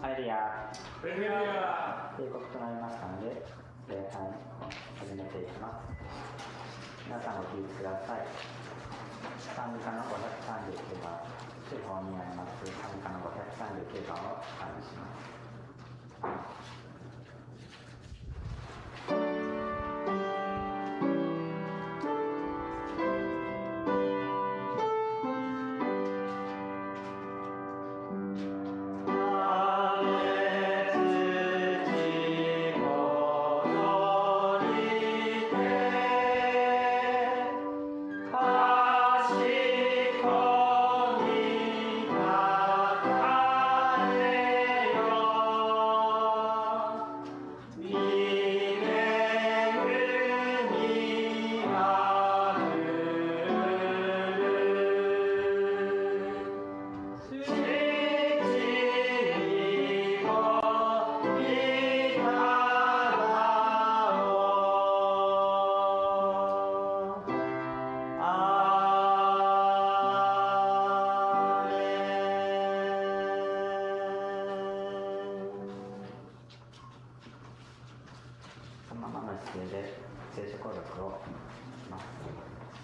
レルヤレルヤ帝国となりましたので、礼拝を始めていきます。皆さんお聞きください。賛美歌の539番、手法にあります賛美歌の539番を賛美します。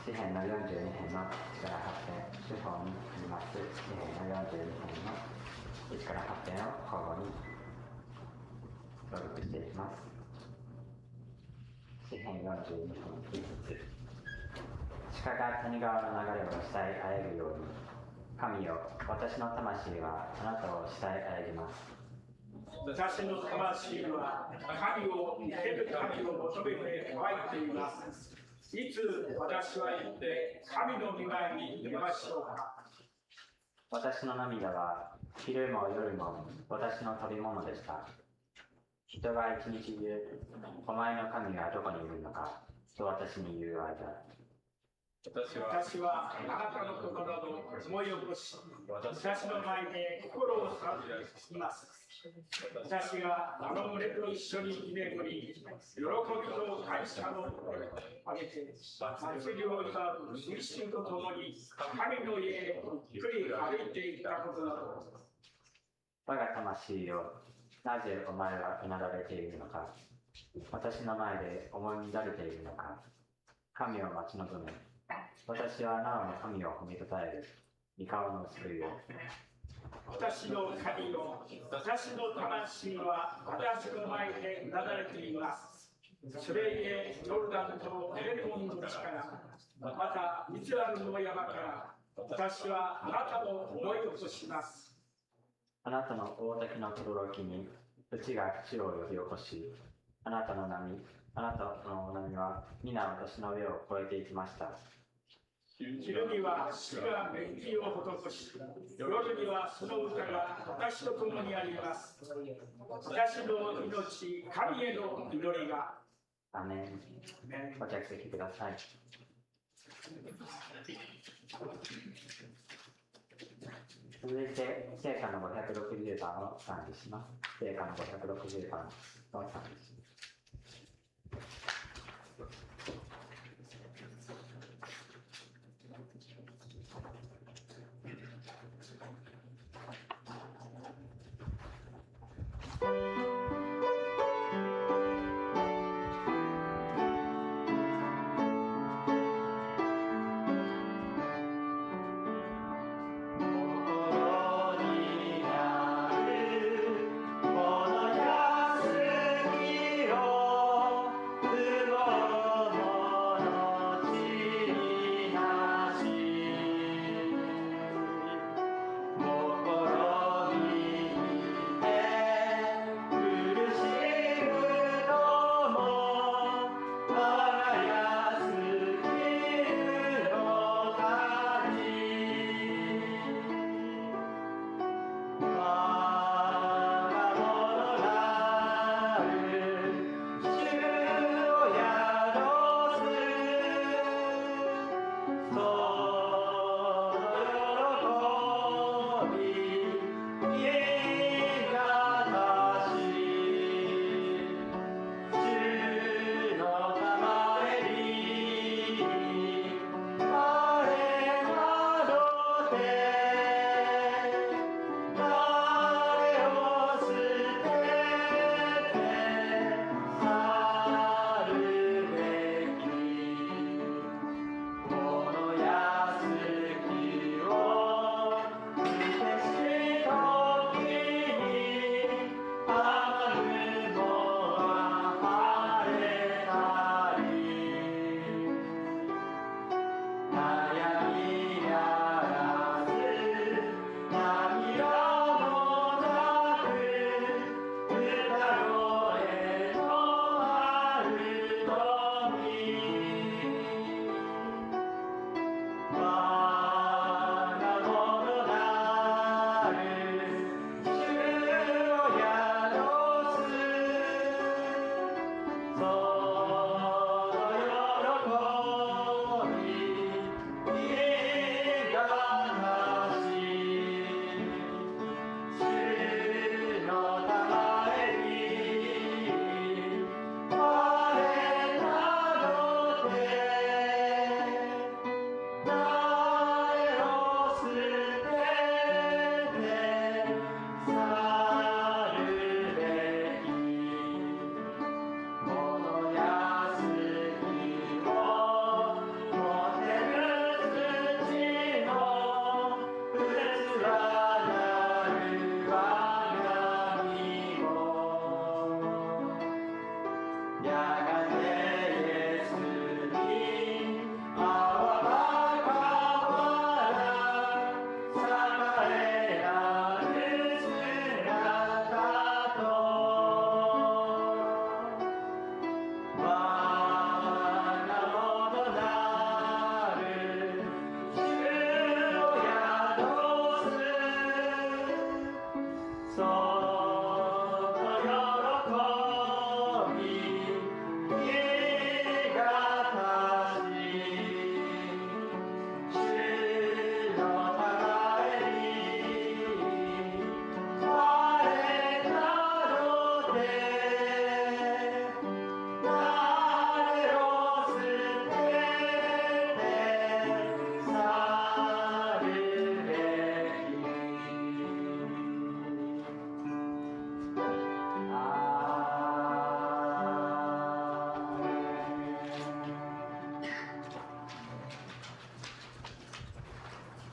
詩編の42編の1から8編、手法にあります詩編の42編の1から8編を交互に朗読していきます。詩編42編1節。鹿が谷川の流れを慕いあえぐように、神よ、私の魂はあなたを慕いあえぎます。私の魂は神を生ける神を求めて湧いています。いつ私は行って神の御前に出ましょうか。私の涙は昼も夜も私の飛び物でした。人が一日中、お前の神がどこにいるのかと私に言う間、私はあなたの心の思い起こし、私の前で心を授けます。私があの群れと一緒に居眠り、喜びと感謝をあげて、祭りを祝う民衆と共に神の家へゆっくり歩いていったことなど。我が魂よ、なぜお前はうなだれているのか、私の前で思い乱れているのか。神を待ち望め、私はなおの神を褒めたたえる、御顔の救いを。私の神よ、私の魂は私の前でうなだれています。それゆえヨルダンとエレモンの地から、またミズラルの山から、私はあなたの思いを起こします。あなたの大滝の轟に、地が地を呼び起こし、あなたの波は皆私の上を越えていきました。昼には主が恵みを施し、夜にはその歌が私と共にあります。私の命、神への祈りが。アメン。ご着席ください。続いて、聖歌の560番を賛美します。聖歌の560番を賛美します。その喜び言い難し主の互いに我なので誰を捨てて去るべき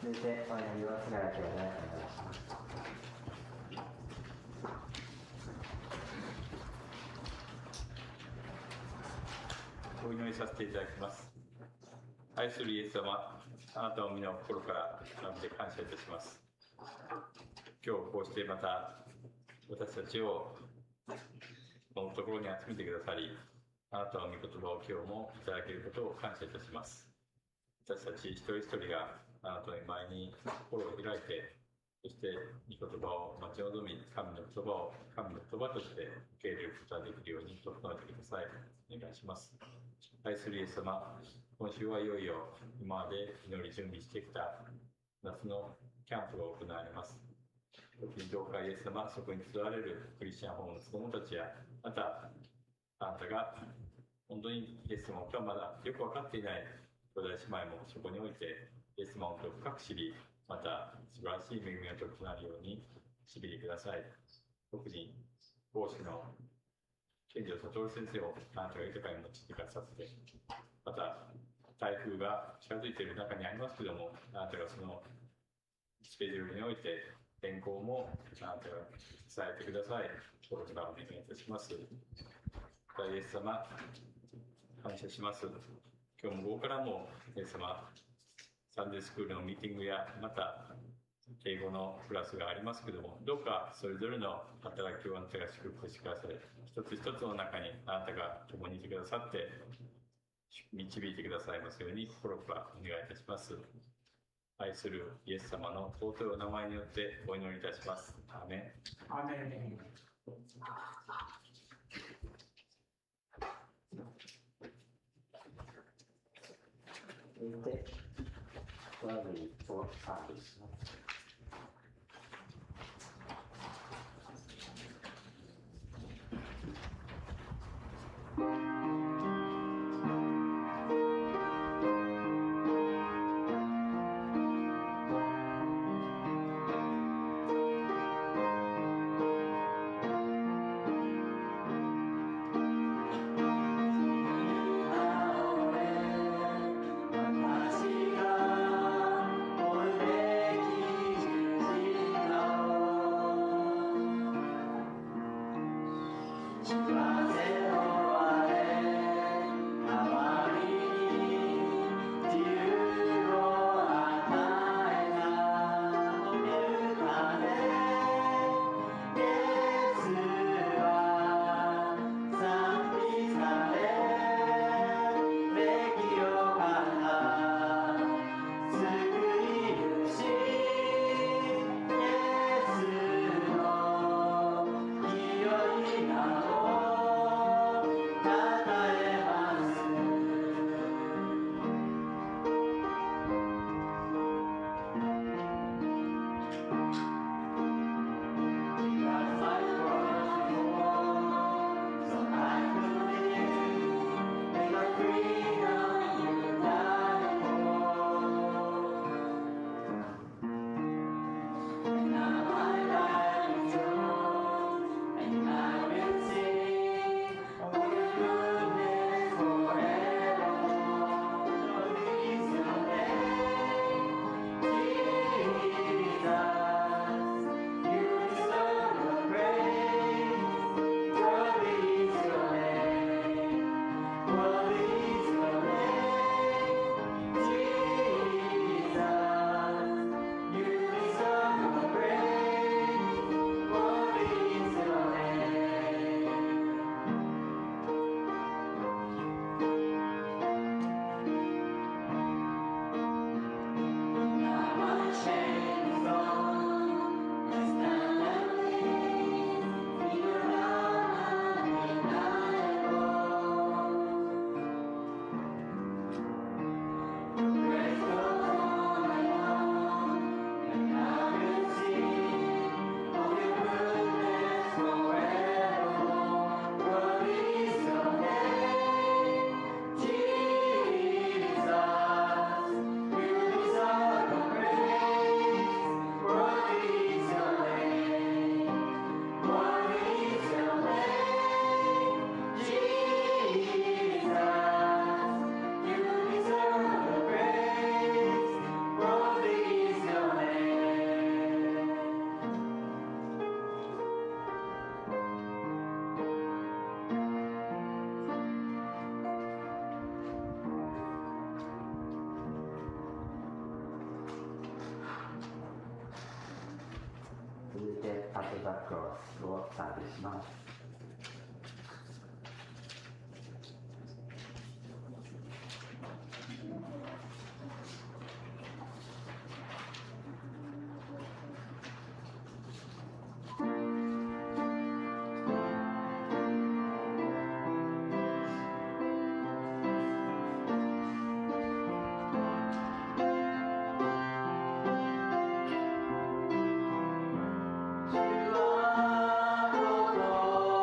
続いて、お祈りを菅原兄弟お願いします。お祈りさせていただきます。愛するイエス様、あなたを皆心から改めて感謝いたします。今日こうしてまた私たちをこのところに集めてくださり、あなたの御言葉を今日もいただけることを感謝いたします。私たち一人一人があなたの前に心を開いて、そして御言葉を待ち望み、神の言葉を神の言葉として受け入れることができるように整えてください。お願いします。愛するイエス様、今週はいよいよ今まで祈り準備してきた夏のキャンプが行われます。特に教会イエス様、そこに集われるクリスチャンホームの子供たちや、またあなたが本当にイエス様とはまだよく分かっていない兄弟姉妹もそこにおいてイエス様を深く知り、また素晴らしい恵みがとなるように導いてください。特に講師の健二悟先生をあなたが豊かに用いてくださって、また台風が近づいている中にありますけども、あなたがそのスケジュールにおいて天候もあなたが伝えてください。心からお願いいたします。イエス様、感謝します。今日も午後からもイエス様、サンデースクールのミーティングや、また英語のクラスがありますけども、どうかそれぞれの働きをあなたが祝福してください。一つ一つの中にあなたが共にいてくださって、導いてくださいますように心からお願いいたします。愛するイエス様の尊いお名前によってお祈りいたします。アーメン。アーメン。続いて、トラブルとサービス。清い名をザクロスを賛美します。主は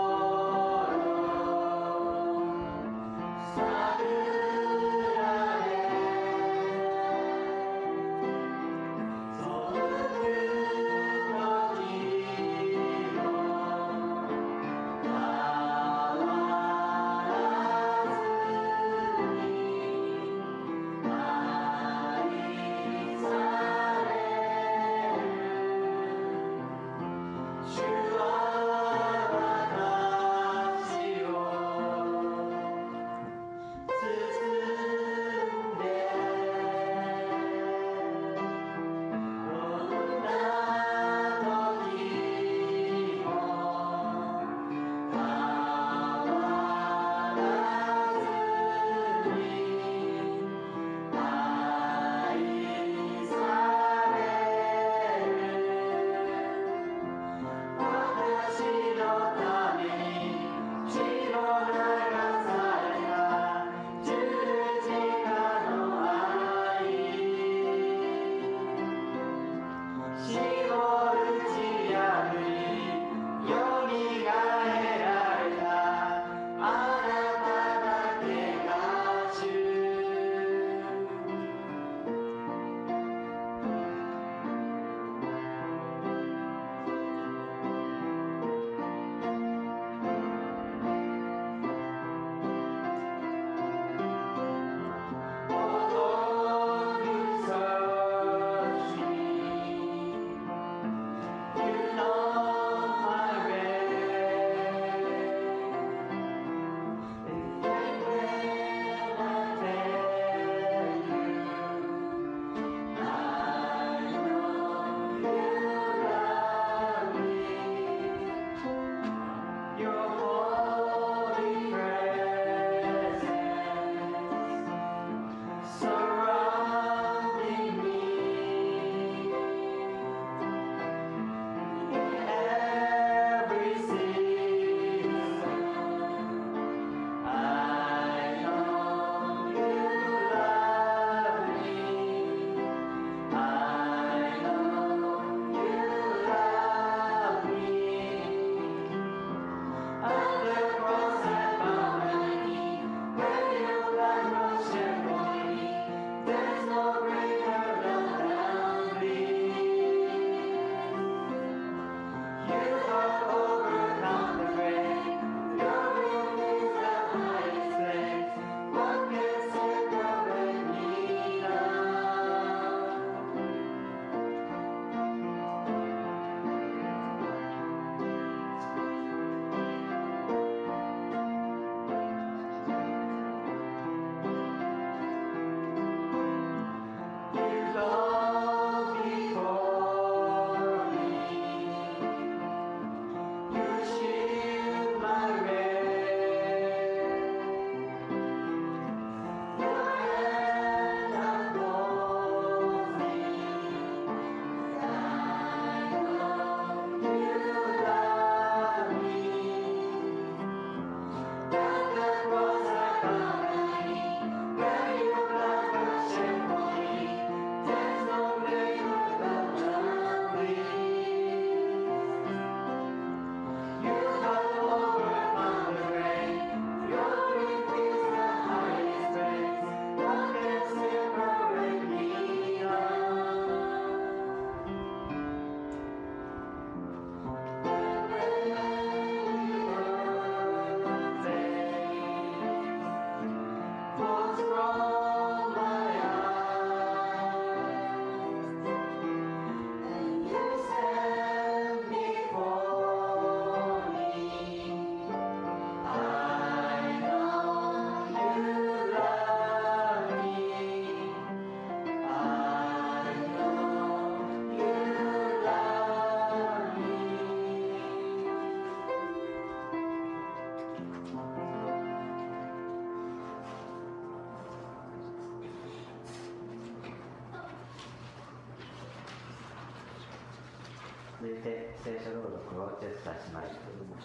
続いて聖書朗読を手伝します。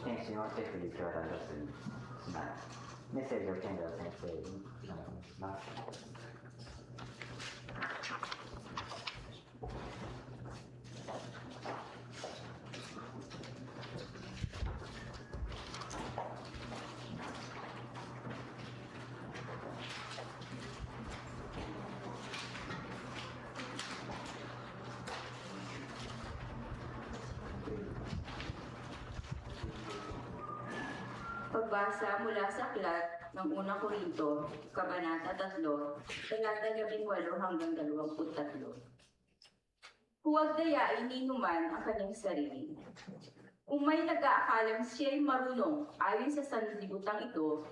検診を手振り兄弟ロスにします。メッセージを健太先生にお願いします。Pagbasa mula sa aklat ng unang Korinto, Kabanata 3, talata 18 hanggang 23. Huwag dayain ni numan ang kanyang sarili. Kung may nag-aakalang siya'y marunong ayon sa sanlibutang ito,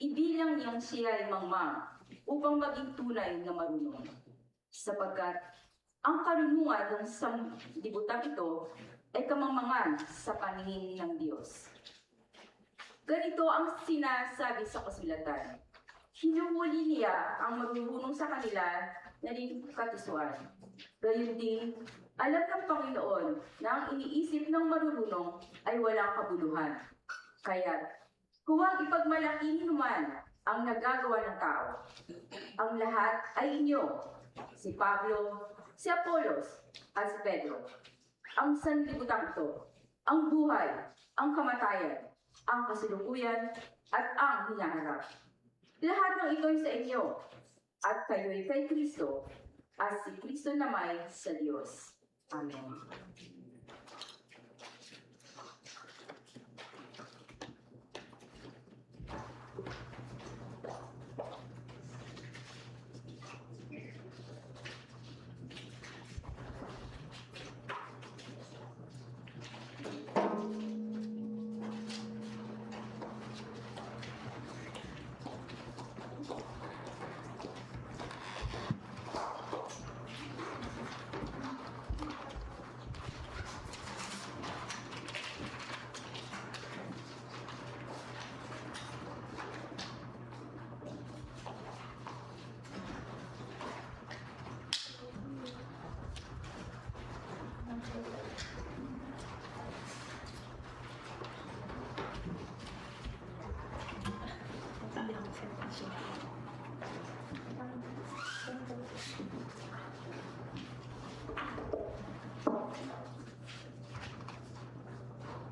ibilang niyang siya'y mangmang upang maging tunay na marunong. Sapagkat ang karunungan ng sanlibutang ito ay kamangmangan sa paningin ng Diyos. Ganito ang sinasabi sa kasulatan. Hinuhuli niya ang marurunong sa kanila na katusuan. Gayun din, alam ng Panginoon na ang iniisip ng marurunong ay walang kabuluhan. Kaya, huwag ipagmalaki naman ang nagagawa ng tao. Ang lahat ay inyo, si Pablo, si Apolos, at si Pedro. Ang sanlibutan ito, ang buhay, ang kamatayan, ang kasalukuyan, at ang hinaharap. Lahat ng ito'y sa inyo, at kayo'y kay Kristo, at si Kristo naman sa Diyos. Amen.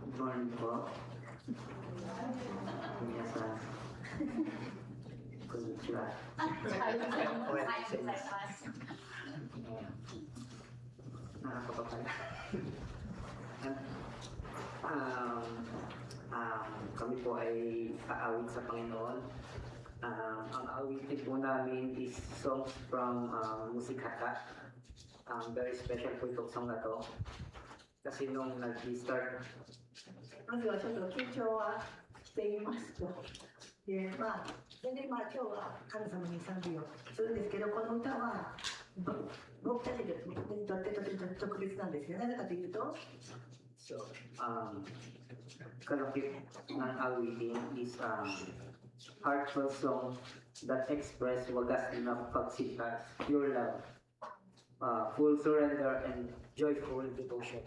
Good morning po. Minasan. Konnichiwa. Nakakapapala. Kami po ay aawit sa Panginoon. Ang awitin po namin is songs from Musikata. Very special po itong song na to. Kasi nung nag-start まずはちょっと緊張はしていますと。で、それで今日は神様に賛美をするんですけど、この歌は僕たちにとってとても特別なんですよ。なぜかというと、kalakip ng awitin is heartfelt song that express wagas na pagsikat, pure love, full surrender and joyful devotion.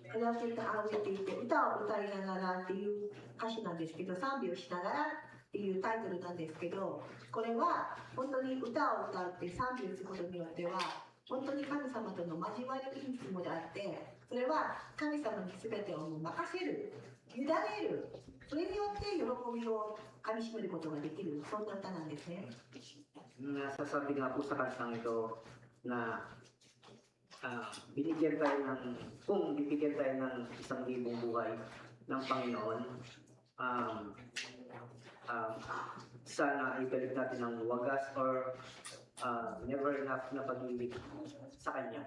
カラオケと仰いでいて歌を歌いながらっていう歌詞なんですけど、賛美をしながらっていうタイトルなんですけど、これは本当に歌を歌って賛美をすることによっては本当に神様との交わりのいいつもであって、それは神様に全てを任せる、委ねる、それによって喜びをかみしめることができる、そんな歌なんですね。 Nasasabi nga po sa kantang ito na binigyan tayo ng, kung bibigyan tayo ng 1,000 buhay ng Panginoon, sana ibalik natin ng wagas or never enough na pag-ibig sa Kanya.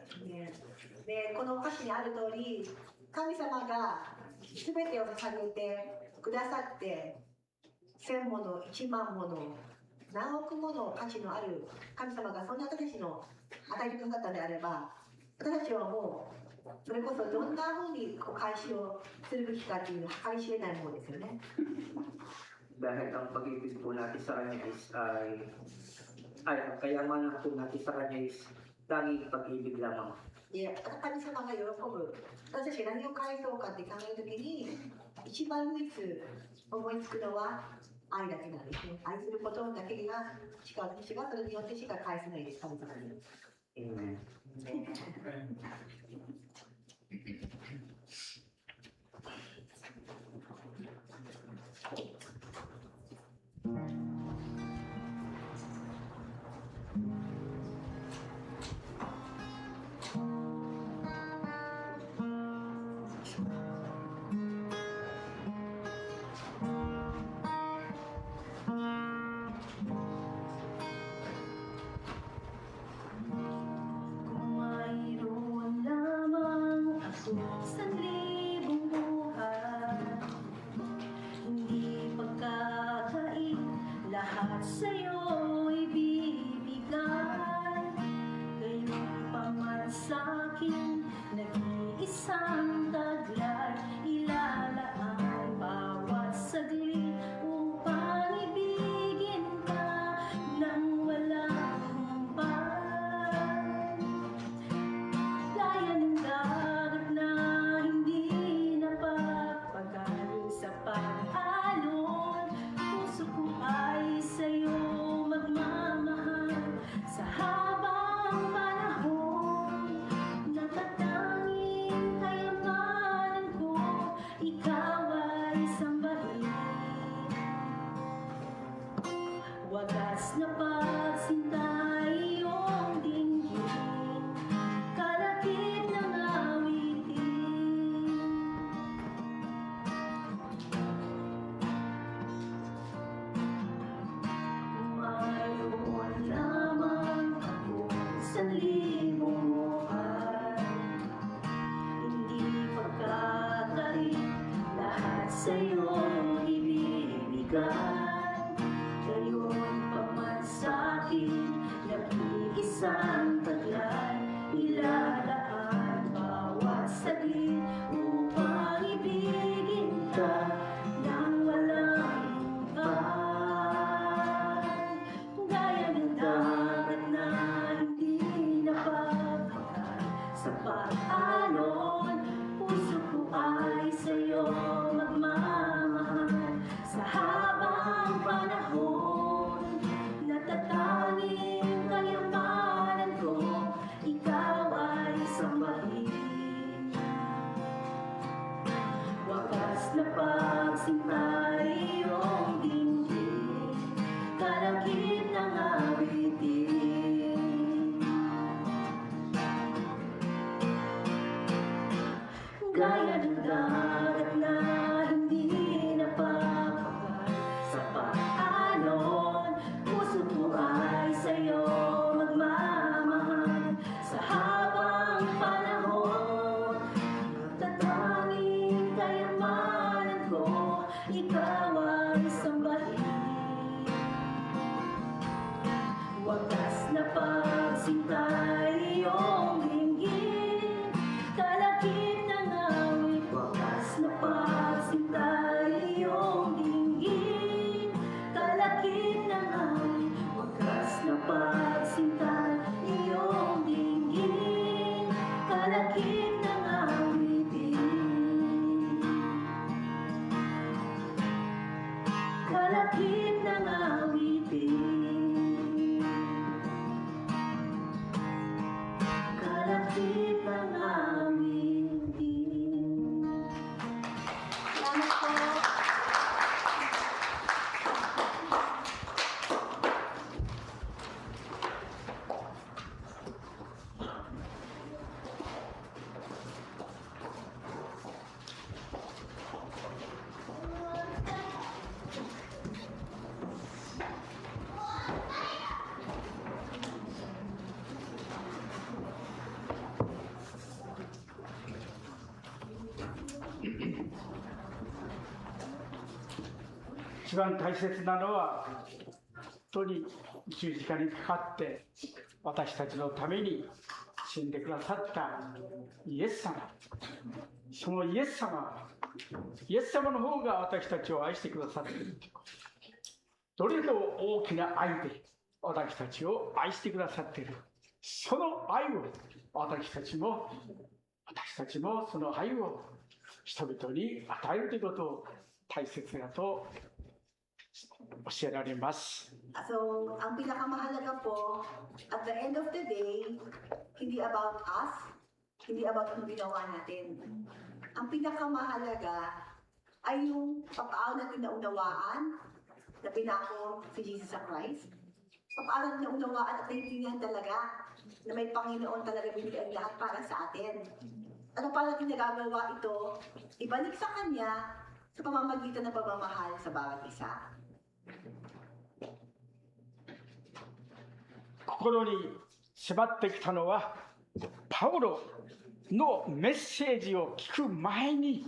で、この歌詞にある通り、神様が全てを捧げてくださって、1000もの、1万もの、何億もの価値のある神様がそんな私たちの与えてくださったのであれば、私たちはもうそれこそどんなふうに開始をするべきかっていうのは計り知れないものですよね。 Dahil ang pag-ibig po natin sa Kanya is ang kayamanan po natin sa Kanya is tanging pag-ibig lamang. で、神様が喜ぶ。私たちが何を返そうかって考えるときに、一番唯一思いつくのは愛だけなんですね。愛することだけが私がそれによってしか返せないです、神様に。Kung mayroon lamang ako sa libong buhay, hindi pagkakait, lahat sa'yo ibibigay. Gayon pa man sa'kin, nag-iisang taglay, ilalaan bawat saglit upang ibigin ka nang walang humpay. Gaya ng dagat na hindi napapagal sa pag-alon, puso ko ay sa'yo magmamahal sa habang panahon. Natatanging kayamanan ko, ikaw ay sambahin. Wagas na pagsinta iyong dinggin, kalakip ng awitin. Kung mayroon lamang ako sa libong buhay, hindi pagkakait, lahat sa'yo ibibigay. Gayon pa man sa'kin, nag-iisang taglay, ilalaan bawat saglit upang ibigin ka nang walang humpay. Gaya ng dagat na hindi napapagal sa pag-alon, puso ko ay sa'yo magmamahal sa habang panahon. Natatanging kayamanan ko, ikaw ay sambahin. Wagas na pagsinta iyong dinggin, kalakip ng awitin. Gaya ng dagat na hindi napapagal sa pag-alon, puso ko ay sa'yo magmamahal sa habang panahon. Natatanging kayamanan ko, ikaw ay sambahin. Wagas na pagsinta iyong dinggin, kalakip ng awit. Wagas na pagsinta iyong dinggin, kalakip ng awit. Wagas na pagsinta iyong dinggin, kalakip ng awitin. Kalakip ng awitin. Kalakip ng awitin. Salamat po.一番大切なのは、本当に十字架にかかって私たちのために死んでくださったイエス様。そのイエス様の方が私たちを愛してくださっているということ。どれほど大きな愛で私たちを愛してくださっている。その愛を私たちもその愛を人々に与えるということを大切だと教えられます。So, ang pinakamahalaga po, at the end of the day, hindi about us, hindi about anong ginawa natin. Ang pinakamahalaga ay yung papaano natin naunawaan na pinako si Jesus Christ. Papaano natin naunawaan at naiintindihan talaga na may Panginoon talaga binigay ang lahat para sa atin. Ano pa natin nagagawa ito? Ibalik sa Kanya sa pamamagitan ng pagmamahal sa bawat isa. 心に迫ってきたのはパウロのメッセージを聞く前に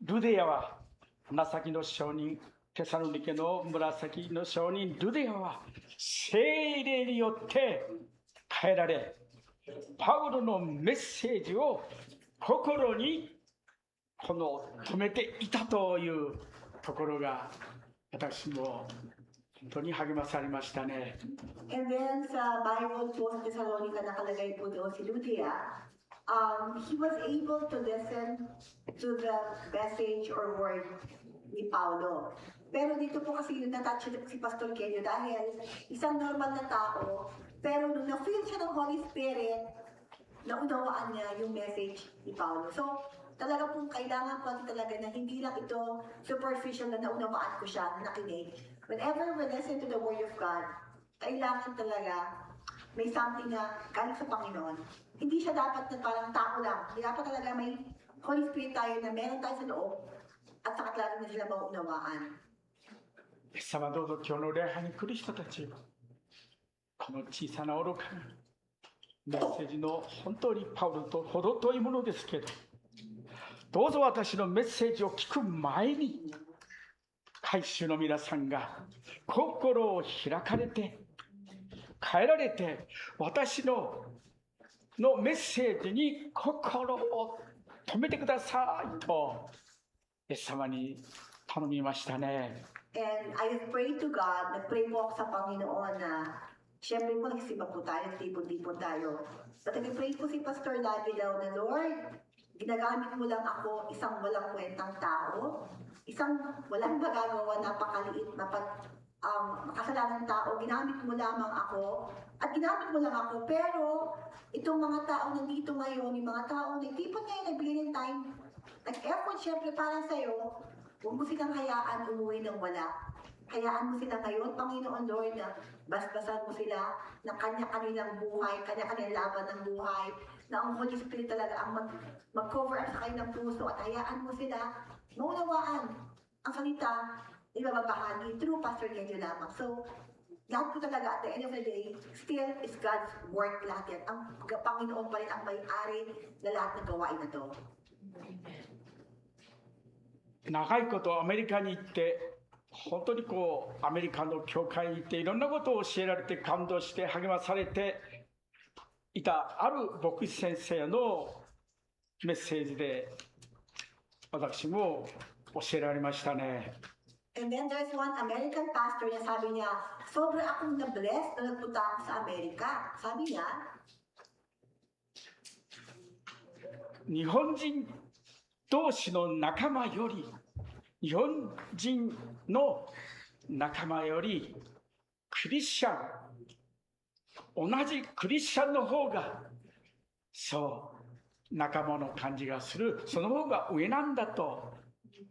ルデアは紫の商人テサロニケの紫の商人ルデアは聖霊によって変えられパウロのメッセージを心に留めていたというところが私も本当に励まされましたね。 And then sa Bible po sa Thessalonica nakalagay po doon si Ludia, he was able to listen to the message or word ni Paulo. Pero dito po kasi yung natouch si Pastor Kenyo dahil isang normal na tao, pero nung na-feel siya ng Holy Spirit, naunawaan niya yung message ni Paulo. So, talaga pong kailangan po talaga na hindi lang ito superficial na naunawaan ko siya, na nakinig. Whenever we listen to the Word of God, kailangan talaga may something na galing sa Panginoon. Hindi siya dapat na parang tao lang. Hindi dapat talaga may Holy Spirit tayo na meron tayo sa loob at saka talaga na sila mauunawaan. イエス様どうぞ今日の礼拝に来る人たちをこの小さな愚かなメッセージの本当にパウロと程遠いものですけどどうぞ私のメッセージを聞く前に会衆の皆さんが心を開かれて変えられて私のメッセージに心を止めてくださいとイエス様に頼みましたね。 And I pray to God, nag-pray po ako sa Panginoon na siyempre po nagsisimba po tayo, tipon-tipon tayo. But nag-pray po si Pastor lagi daw na Lord, ginagamit mo lang ako isang walang kwentang tao, isang walang magagawa, napakaliit na makasalanang tao, ginamit mo lamang ako, at ginamit mo lang ako, pero itong mga tao nandito ngayon, yung mga tao na tipon ngayon nagbigay ng time, nag-effort siyempre para sa'yo, huwag mo silang hayaan umuwi ng wala. Hayaan mo sila ngayon, Panginoon Lord, na basbasan mo sila ng kanya-kanilang buhay, kanya-kanilang laban ng buhay, na ang Holy Spirit talaga ang mag-cover up sa kanilang puso at hayaan mo sila maunawaan ang salita ibabahagi through Pastor Kenyo lamang. So, lahat po talaga at the end of the day, still is God's work lahat yan. Ang Panginoon pa rin ang may-ari na lahat ng gawain na to. 長いことアメリカに行って本当にアメリカの教会に行っていろんなことを教えられて感動して励まされていたある牧師先生のメッセージで私も教えられましたね。 And then there's one American pastor na sabi niya, sobrang akong na-bless na nagpunta ako sa Amerika. Sabi niya, 日本人同士の仲間より日本人の仲間よりクリスチャン同じクリスチャンの方がそう仲間の感じがするその方が上なんだと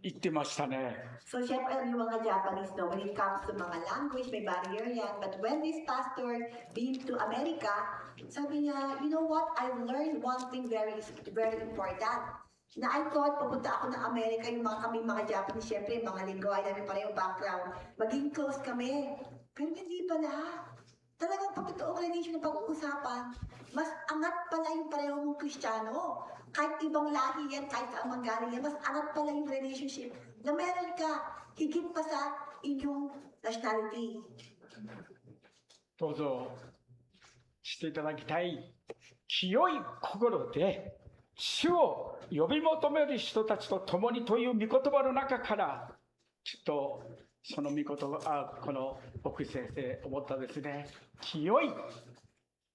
言ってましたね。 so syempre yung mga Japanese no, when it comes to mga language, may barrier yan. But when this pastor been to America, sabi niya, you know what, I've learned one thing very, very important. Na I thought, pupunta ako ng Amerika, yung kaming mga Japanese, syempre, mga lingwahe namin pareho background, maging close kami. Pero hindi pala. Talagang pag ito organization ng pag-uusapan, mas angat pala yung pareho mong Kristiyano. Kahit ibang lahi yan, kahit saan manggaling yan, mas angat pala yung relationship na meron ka, higit pa sa inyong nationality. どうぞしていただきたい清い心で主を呼び求める人たちと共にという御言葉の中からきっとその御言葉この牧師先生思ったですね。清い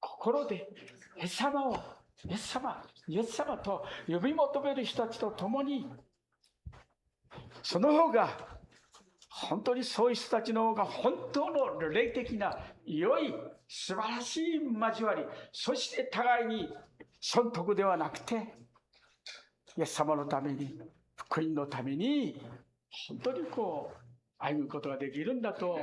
心でイエス様を、イエス様、イエス様と呼び求める人たちと共に、その方が、本当にそういう人たちの方が本当の霊的な良い素晴らしい交わり、そして互いに損得ではなくて、イエス様のために、福音のために、本当に歩むことができるんだと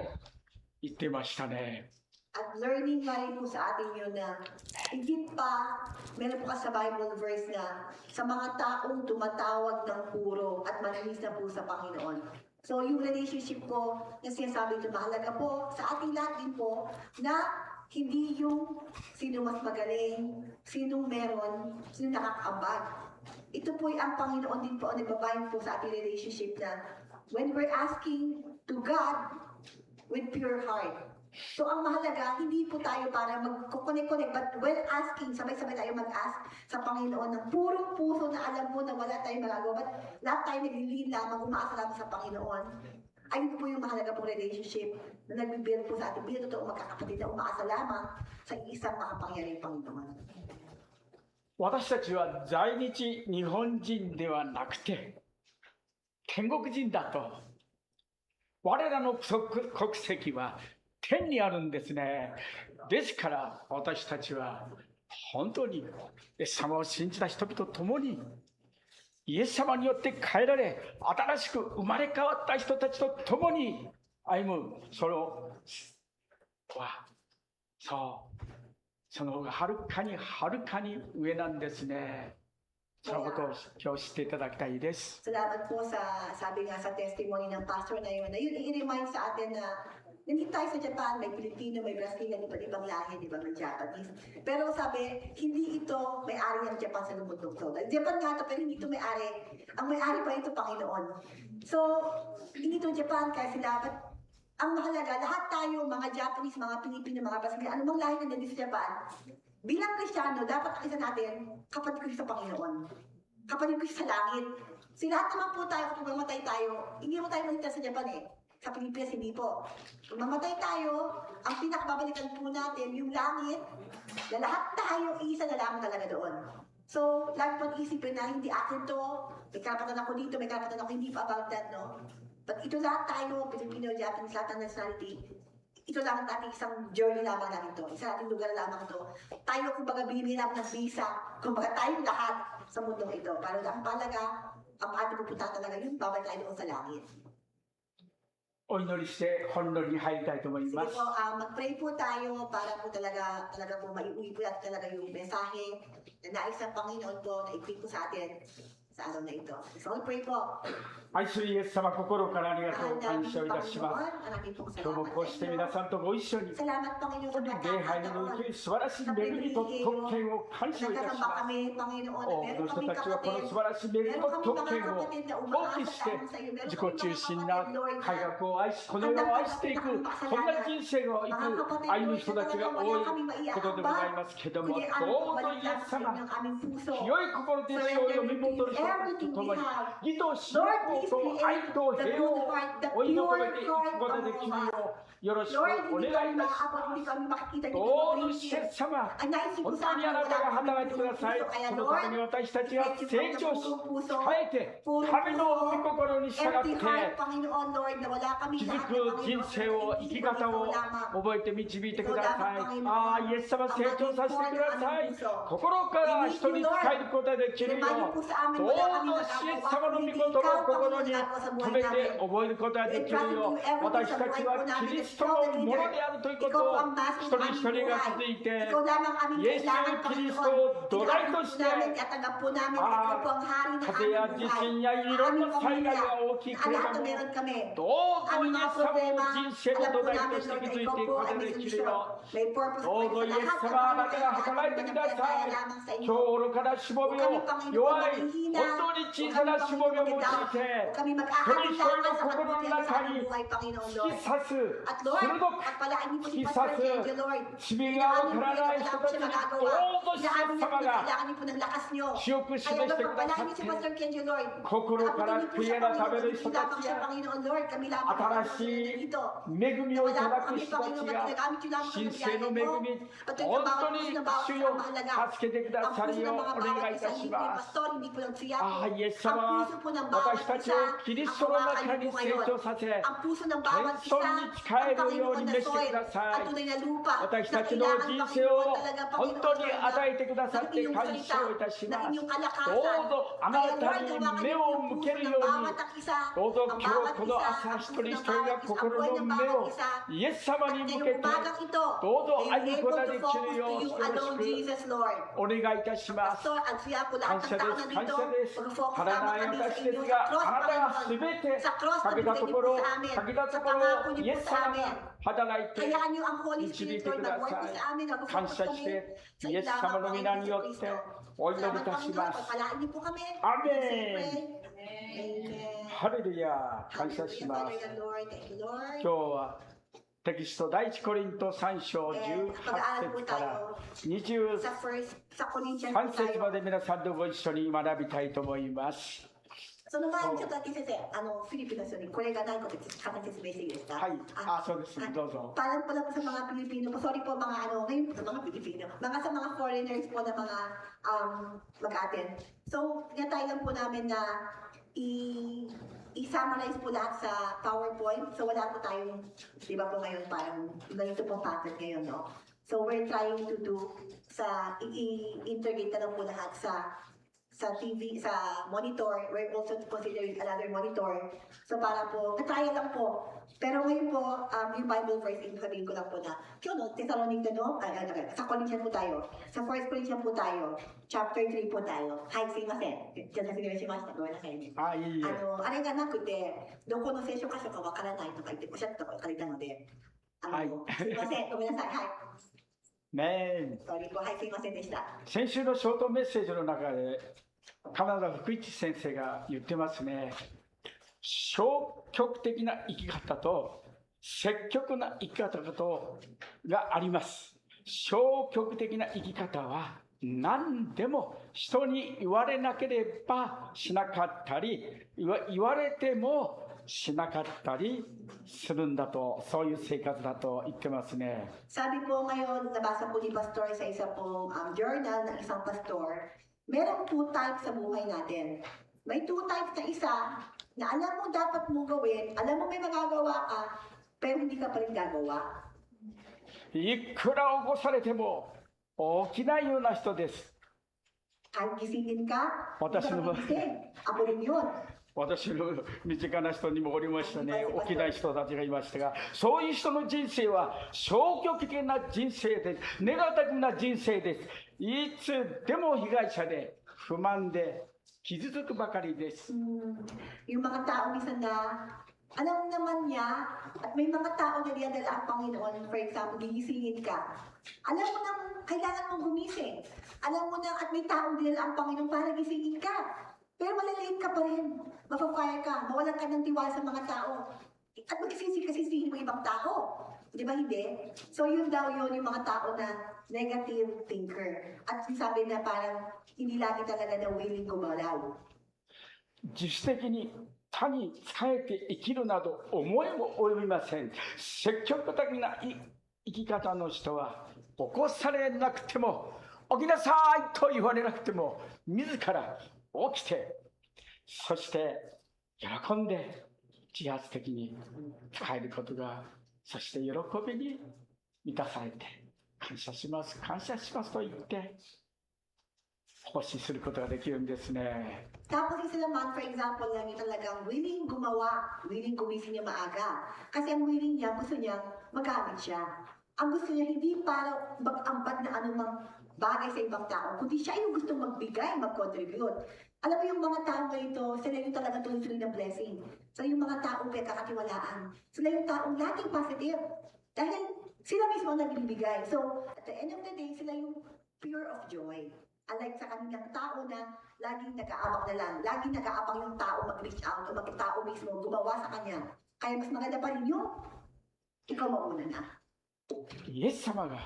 言ってましたね。At learning nga rin po sa atin yun na higit pa, meron po sa Bible verse na sa mga taong tumatawag ng puro at manalis na po sa Panginoon. So yung relationship po na sinasabi ito, mahalaga po sa ating lahat din po na hindi yung sino mas magaling, sinong meron, sino nakakaabag. Ito po ang Panginoon din po ang nagbabayad po sa ating relationship na when we're asking to God with pure heart. So ang mahalaga, hindi po tayo para mag-connect-connect, but when asking, sabay-sabay tayo mag-ask sa Panginoon ng purong puso na alam mo na wala tayong magagawa, but lahat tayo naglilin lamang, umaasa lamang sa Panginoon. Ayun po yung mahalaga pong relationship na nagbibuild po sa ating bilang totoo magkakapatid na umaasa lamang sa isang makapangyarihang Panginoon. 私たちは在日日本人ではなくて天国人だと。我らの国籍は天にあるんですね。ですから私たちは本当にイエス様を信じた人々と共にイエス様によって変えられ新しく生まれ変わった人たちと共に歩む、その方がはるかに上なんですね。そのことを今日知っていただきたいです。Salamat po sa sabi nga sa testimony ng pastor na yun i-remind sa atin na nandito tayo sa Japan, may Pilipino, may Brazilian, iba't ibang lahi, di ba, may Japanese. Pero sabi, hindi ito may-ari ng Japan sa lumundok to. Japan nga ito, pero hindi ito may-ari. Ang may-ari pa ito, Panginoon. So, hindi ito Japan, kaya sila, ang mahalaga, lahat tayo, mga Japanese, mga Pilipino, mga Brazilian, anumang lahi na nandito sa Japan, bilang Kristiyano, dapat ang isa natin, kapatid ko sa Panginoon. Kapatid ko sa langit. Si lahat naman po tayo, kapag mamatay tayo, hindi mo tayo makita sa Japan eh. Sa Pilipinas, hindi po. Kung mamatay tayo, ang pinakababalikan po natin, yung langit, na lahat tayo, isa na lamang talaga doon. So, lagi po isipin na hindi akin to, may karapatan ako dito, may karapatan ako hindi pa about that, no? But ito lahat tayo, Pilipino, Japanese, lahat ng nationality, ito lang ang ating isang journey lamang natin to. Isa ating lugar lamang to. Tayo, kumbaga, bibili namin ng visa, kumbaga tayo lahat sa mundong ito. Para lang palaga, ang ating pupunta talaga yun, babalik tayo doon sa langit. お祈りして本論に入りたいと思います。 Sige po, mag-pray po tayo para po talaga po maiuwi po natin talaga yung mensahe na nais ng Panginoon po na i-pray po sa atin sa araw na ito. So, pray po. 愛するイエス様、心からありがとう感謝をいたします。今日もこうして皆さんとご一緒に、Salamat Panginoon sa 礼拝のおける素晴らしい恵みと特権を感謝をいたします。 kami, Panginoon, 多くの人たちはこの素晴らしい恵みと特権を放棄して自己中心な改革を愛し、この世を愛していく、そんな人生を生く歩む人たちが多いことでございますけども、どうぞイエス様、清い心で主を読み戻る人たちと共に義と信仰と愛と平和を追い求めていくことができるようよろしくお願いいたします。どうぞイエス様、本当にあなたが働いてください。そのために私たちが成長し、変えて、神の御心に従って気づく人生を、生き方を覚えて導いてください。ああ、イエス様、成長させてください。心から人に伝えることができるよう、どうぞイエス様の御言葉を心に留めて覚えることができるよう、私たちはキリストのものであるということを一人一人が気づいて、イエス・キリストを土台として、風や地震やいろんな災害が大きいけれども、どうぞイエス様を人生の土台として築いていくことができるよう、どうぞイエス様、あなたが働いてください。今日愚かなしもべを弱い、愚当に小さなしもべを用いて kami 一人一 mag-aalinlangan 人の sa 心の kabutihan sa 中に aming buhay, Panginoon 突 Lord. き刺す At Lord, 鋭く pagpalaan niyo po si 突き Pastor 刺す Kenji, Lord. 罪がわからない人たちにどうぞ主 Inaamin niyo 様 po, が kailangan niyo po ng lakas niyo. 強く示 Kaya して Lord, くだ pagpalaan さっ niyo si て Pastor Kenji, Lord. 心から Abutin niyo po 悔い siya, 改め Panginoon. る人 Hindi た lamang ち siya, や Panginoon Lord. Kami lamang 新しい dito. 恵みをい Wala ただ po く kami, 人たち Panginoon, が ginagamit niyo lamang 神 ang 聖の biyaya 恵 mo. み Patuloy 本 sa 当 bawat に puso ng bawat 主 isang よ mahalaga. 助けてくだ Ang さ puso るよ ng う mga お願 bawat いい isa, たし hindi po yung ます pastor, hindi po yung siya. ああイエス Ang 様は puso po ng 私 bawat たち isa, をキリストの ang 中に hawakan 成 mo 長 ngayon. させ Ang puso ng bawat 謙 isa, 遜に仕え ang るよう Panginoon に na 召してく soil ださ at い tunay na lupa 私 na たちの kailangan 人生を Panginoon talaga 本 Panginoon 当に Lord, 与えてくださ ng って inyong 感 salita, 謝をいたし ng ます inyong ど kalakasan. うぞあな Kaya た Lord, に hawakan 目 niyo を yung 向 puso ける ng ように bawat isa, どうぞ ang 今日 bawat この isa, 朝 ang 一 puso 人一 ng 人が bawat isa, 心 ang buhay の ng 目 bawat を isa. イエス様 At に向 ngayong けて umagang ito, どうぞ they 歩 were むこと able が to でき focus る to よう you よろ alone, し Jesus, Lord. くお願いいたします Pastor, at siya po 感 lahat 謝 ng で tao す na 感 dito, 謝です mag-focus 足らな lamang い kami sa 私で inyo す sa が cross, あなたが Panginoon. 全て Sa cross か na けた binigay と niyo こ po ろ sa amin. かけた Sa ところ pangako イ niyo エ po ス sa 様 amin. が働いて Hayaan niyo ang Holy 導い Spirit, て Lord, くだ mag-work さ po い sa amin. 感 Mag-focus 謝し kami て sa イエス ilaman 様の ng 皆に Panginoon よっ Kristo. てお祈りい Salamat たし Panginoon, ます pagpalaan niyo po kami. アメ Amen. ンハレルヤ感謝し Hallelujah, ます Father Lord. Thank you, Lord. 今日はテキスト第一コリント3章18 Pag-aaral po 節から tayo 23 sa Corinthians po 節 tayo. まで皆さんとご一緒に学びたいと思います。その前にちょっとだけ先生、フィリピンの人にこれが何個か簡単に説明していいですか？はい、そうです、どうぞ。 Parang po lang po sa mga Pilipino po, sorry po ngayon po sa mga Pilipino, sa mga foreigners po na mga mag-attend. So, tinatry lang po namin na i-summarize po lahat sa PowerPoint. So, wala po tayong, di ba po ngayon, parang ganito pong pattern ngayon, no? So, we're trying to do i-integrate na lang po lahat sa TV, sa monitor. We're also considering another monitor. So, para po, na-try lang po. Pero ngayon po, yung Bible verse, sabihin ko lang po na, Thessalonians, sa Corinthians po tayo. Sa 1 Corinthians po tayo. Chapter 3 po tayo.はい、すいません。じゃあ、説明しました。ごめんなさいね。あ、いいえ。あれがなくて、どこの聖書箇所かわからないとか言っておっしゃった方が書いたので、はいすいません。ごめんなさい。はい。ねえ。はい、すいませんでした。先週のショートメッセージの中で、鎌田福一先生が言ってますね。消極的な生き方と積極な生き方があります。消極的な生き方は何でも人に言われなければしなかったり、言われてもしなかったりするんだと、そういう生活だと言ってますね。Sabi po ngayon, nabasa po ni Pastor sa isa pong journal ng isang pastor, merong two types sa buhay natin. May two types na isa na alam mo dapat mong gawin, alam mo may magagawa ka, pero hindi ka pa rin gagawa. いくら起こされても起きないような人です。Kahit gisingin ka,私の場合、 ako rin yun. 私の身近な人にもおりましたね。起きない人たちがいましたが、そういう人の人生は消極的な人生です。ネガティブな人生です。いつでも被害者で不満で傷つくばかりです。 Yung mga tao minsan na alam naman niya at may mga tao na dinadala ang Panginoon, for example, gigisingin ka. Alam mo nang kailangan mong gumising. Alam mo na at may taong dinadala ang Panginoon para gisingin ka. Pero malalate ka pa rin. Mapapire ka. Mawalan ka ng tiwala sa mga tao. At magsisisihin mo ibang tao. Di ba hindi? So yun daw yun yung mga tao na negative thinker. At sabi na parang hindi lagi talaga na willing gumalaw. 自主的に他に仕えて生きるなど思いも及びません。積極的な生き方の人は起こされなくても起きなさいと言われなくても自ら起きて、そして喜んで自発的に使えることが、そして喜びに満たされて、感謝します感謝しますと言って奉仕することができるんですね。 Tapos isa naman, for example, lang yung talagang willing gumawa, willing gumising niya maaga. Kasi ang willing niya, gusto niya magamit siya. Ang gusto niya hindi para mag-ampat na anumang bagay sa ibang tao, kundi siya yung gusto magbigay, mag-contribute. Alam mo yung mga tao ganito, sila yung talaga tuloy-tuloy na blessing. Sila yung mga taong pinagkakatiwalaan. Sila yung taong laging positive. Dahil sila mismo ang nagbibigay. So, at the end of the day, sila yung pure of joy. Unlike sa kanilang tao na laging nag-aawak na lang. Laging nag-aapang yung tao mag-reach out o mag-tao mismo gumawa sa kanya. Kaya mas maganda pa rin yung ikaw mauna na. イエス様が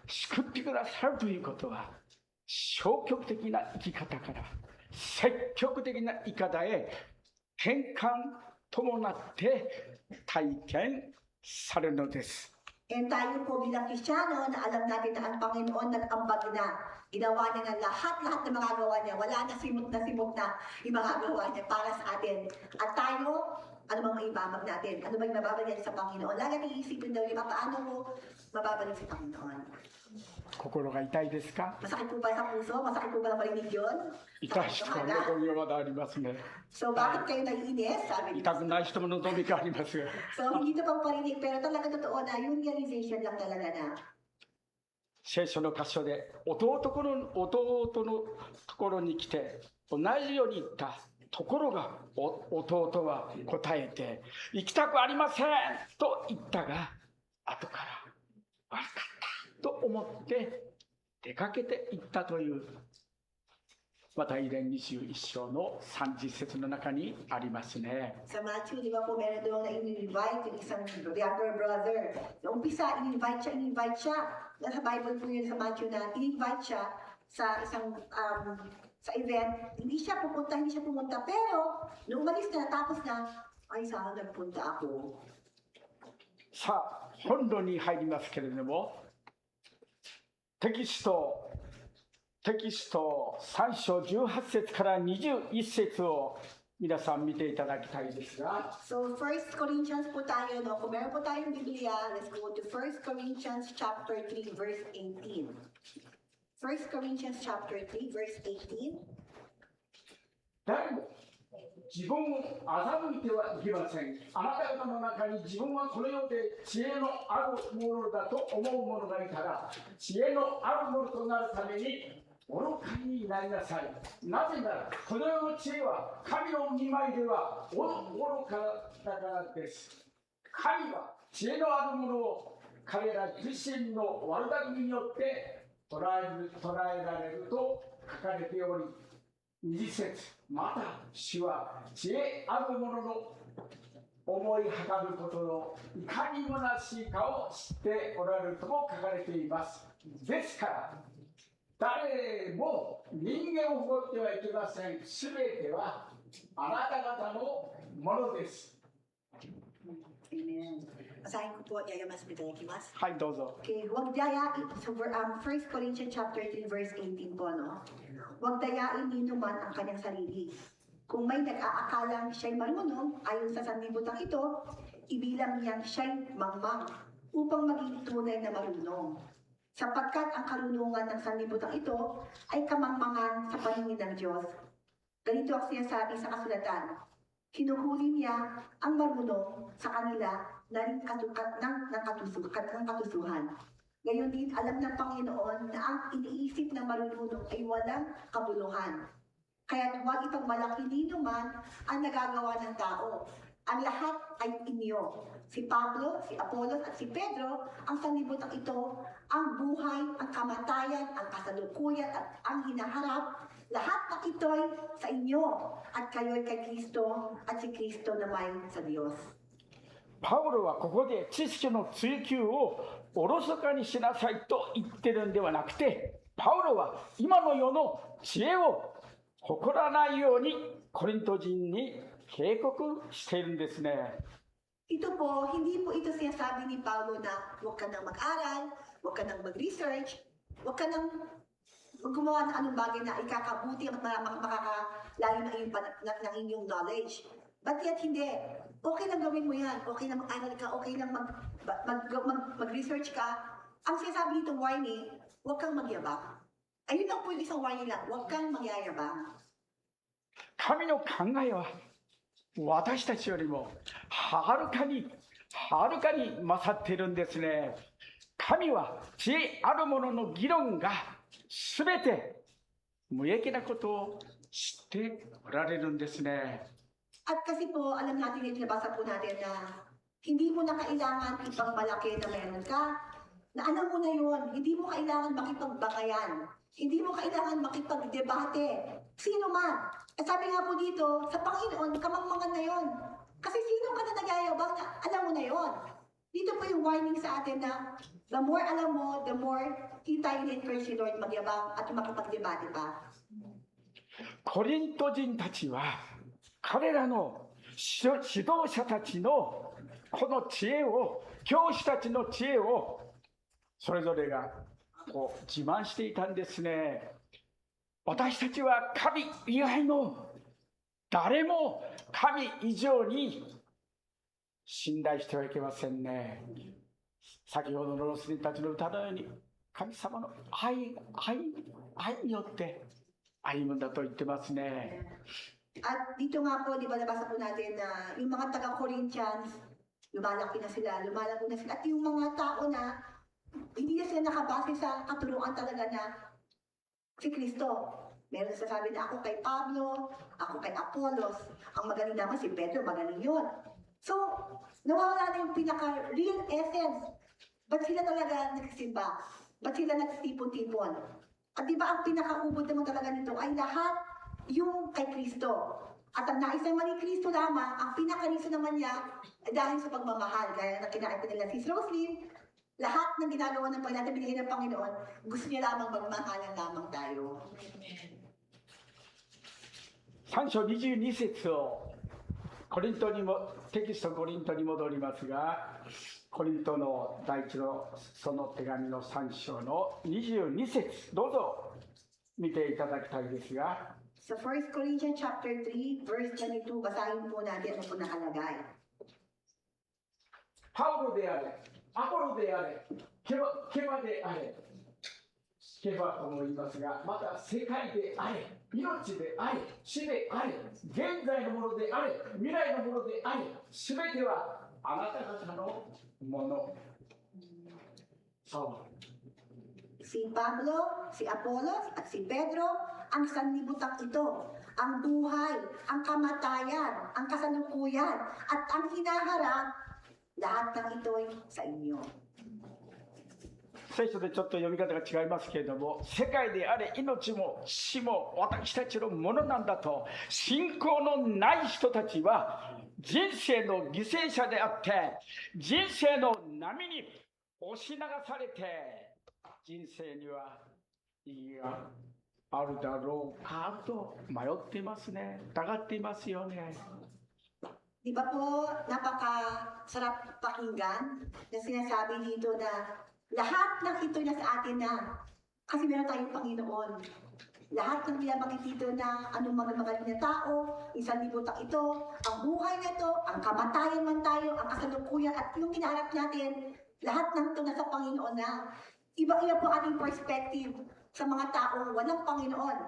救ってくださるということは、消極的な生き方から積極的な生き方へ転換伴って体験されるのです。And tayo po bilang Kristiyano na alam natin na ang Panginoon nag-ambag na. Ginawa niya na lahat ng magagawa niya. Wala na simot na yung magagawa niya para sa atin. At tayo, ano bang maibabag natin? Ano bang mababalik sa Panginoon? Lagi iisipin daw niya, paano mo mababalik sa Panginoon? 心が痛いですか？ Masakit po ba sa puso? Masakit po ba na marinig yun? 痛い人は望みがまだありますね。 So bakit kayo naiinis? Sabi niya. 痛くない人も望みがありますが。 So hindi ito pang parinig, pero talaga totoo na yung realization lang talaga na 聖書の箇所で弟のところに来て同じように言ったところが弟は答えて行きたくありませんと言ったが後から悪かったと思って出かけていったというまた以前21章の30節の中にありますね。 sa Matthew, di ba po meron doon na in-invite yung isang younger brother. Noong umpisa, in-invite siya. Nasa Bible po yun sa Matthew na in-invite siya sa isang sa event. Hindi siya pumunta. Pero, nung umalis na, tapos na, ay saan nagpunta ako. さあ本論に入りますけれどもテキスト3章18節から21節を皆さん見ていただきたいですが So, 1 Corinthians po tayo, no? Kung meron po tayong Biblia, let's go to 1 Corinthians chapter 3, verse 18. 1 Corinthians chapter 3, verse 18. 誰も自分を欺いてはいけません。あなた方の中に自分はこの世で知恵のあるものだと思う者がいたら、知恵のあるものとなるために愚かになりなさい。なぜなら、この世の知恵は神の見舞いでは愚かだからです。神は知恵のあるものを彼ら自身の悪巧みによって捉えられると書かれており、20節また主は知恵ある者の思いはかることのいかに虚しいかを知っておられるとも書かれています。ですから誰も人間を誇ってはいけません。すべてはあなた方のものです。 Amen. Basahin ko po, yayamas mo talakimas. はい、どうぞ。 Okay, huwag dayain. So, 1 Corinthians chapter 3, verse 18 po, no? Huwag dayain ni naman ang kanyang sarili. Kung may nag-aakalang siya'y marunong, ayon sa sanlibutan ito, ibilang niyang siya'y mangmang upang maging tunay na marunong. Sapagkat ang karunungan ng sanlibutan ito ay kamangmangan sa paningin ng Diyos. Ganito ang sinasabi sa kasulatan. Kinuhuli niya ang marunong sa kanila na rin ng katusuhan. Ngayon din, alam ng Panginoon na ang iniisip ng marunong ay walang kabuluhan. Kaya huwag ipagmalaki nino man ang nagagawa ng tao. Ang lahat ay inyo. Si Pablo, si Apollos at si Pedro, ang sanlibutan ito, ang buhay, ang kamatayan, ang kasalukuyan at ang hinaharap, lahat ng ito'y sa inyo at kayo'y kay Kristo at si Kristo naman sa Diyos. パウロはここで知識の追求をおろそかにしなさいと言ってるんではなくて、パウロは今の世の知恵を誇らないようにコリント人に警告しているんですね。 Ito po, hindi po ito sinasabi ni Paulo na huwag ka nang mag-aral, huwag ka nang mag-research, huwag ka nang gumawa ng anong bagay na ikakabuti at makakalayo ng inyong knowledge. But yet hindi. Okay lang gawin mo yan. Okay lang mag-aral ka, okay lang mag-research ka. Ang sinasabi nitong warning, huwag kang magyabang. Ayun lang po yung isang warning lang, huwag kang magyayabang. 神の考えは私たちよりもはるかに勝っているんですね。神は知恵ある者の議論がすべて無益なことを知っておられるんですね。 At kasi po, alam natin yung nabasa po natin na hindi mo na kailangan ipagmalaki na meron ka. Na alam mo na yun, hindi mo kailangan makipagbangayan. Hindi mo kailangan makipagdebate. Sino man. At sabi nga po dito, sa Panginoon, kamangmangan na yon. Kasi sino ka na nagyayabang na alam mo na yon. Dito po yung warning sa atin na the more alam mo, the more kita in-encourage si Lord magyabang at makipagdebate pa. コリント人たちは彼らの指導者たちのこの知恵を、教師たちの知恵をそれぞれがこう自慢していたんですね。私たちは神以外の誰も神以上に信頼してはいけませんね。先ほどのロスリンたちの歌のように、神様の愛によって歩むんだと言ってますね。 At dito nga po, di ba, nabasa po natin na yung mga taga-Corinthians, lumalaki na sila, lumalago na sila. At yung mga tao na hindi na sila nakabase sa katuruan talaga na si Kristo. Meron sasabi na ako kay Pablo, ako kay Apollos. Ang magaling naman si Pedro, magaling yun. So, nawawala na yung pinaka-real essence. Ba't sila talaga nagsisimba? Ba't sila nagsipon-tipon? At di ba ang pinaka-ubod naman talaga nito ay lahat yung kay Kristo. At ang nais naman ni Kristo lamang, ang pinaka-reason naman niya ay dahil sa pagmamahal. Gaya na kinaita nila si Roslyn, lahat ng ginagawa ng Panginoon, binigay ng Panginoon, gusto niya lamang magmahalan lamang tayo. 3章22節をテキストコリントに戻りますが、コリントの第一のその手紙の3章の22節、どうぞ見ていただきたいですが、 Sa 1 Corinthians chapter 3, verse 22, basahin po natin ano po nakalagay. パウロであれ、アポロであれ、ケバであれ、ケバとも言いますが、また世界であれ、命であれ、死であれ、現在のものであれ、未来のものであれ、すべてはあなた方のもの。そう。 Si Pablo, si Apollos, at si Pedro, ang sanlibutan ito, ang buhay, ang kamatayan, ang kasalukuyan, at ang hinaharap, lahat ng ito'y sa inyo. 聖書でちょっと読み方が違いますけれども、世界であれ命も死も私たちのものなんだと、信仰のない人たちは人生の犠牲者であって、人生の波に押し流されて、人生には意義があるだろうかと迷っていますね。疑っていますよね。 Di ba po, napaka-sarap pakinggan na sinasabi dito na lahat ng ito na sa atin na kasi meron tayong Panginoon. Lahat ng binabanggit dito na anong mga magaling na tao, isang libutang ito, ang buhay na ito, ang kamatayan man tayo, ang kasalukuyan at yung hinaharap natin, lahat ng ito nasa Panginoon na. Iba-iba po ating perspective sa mga taong walang Panginoon.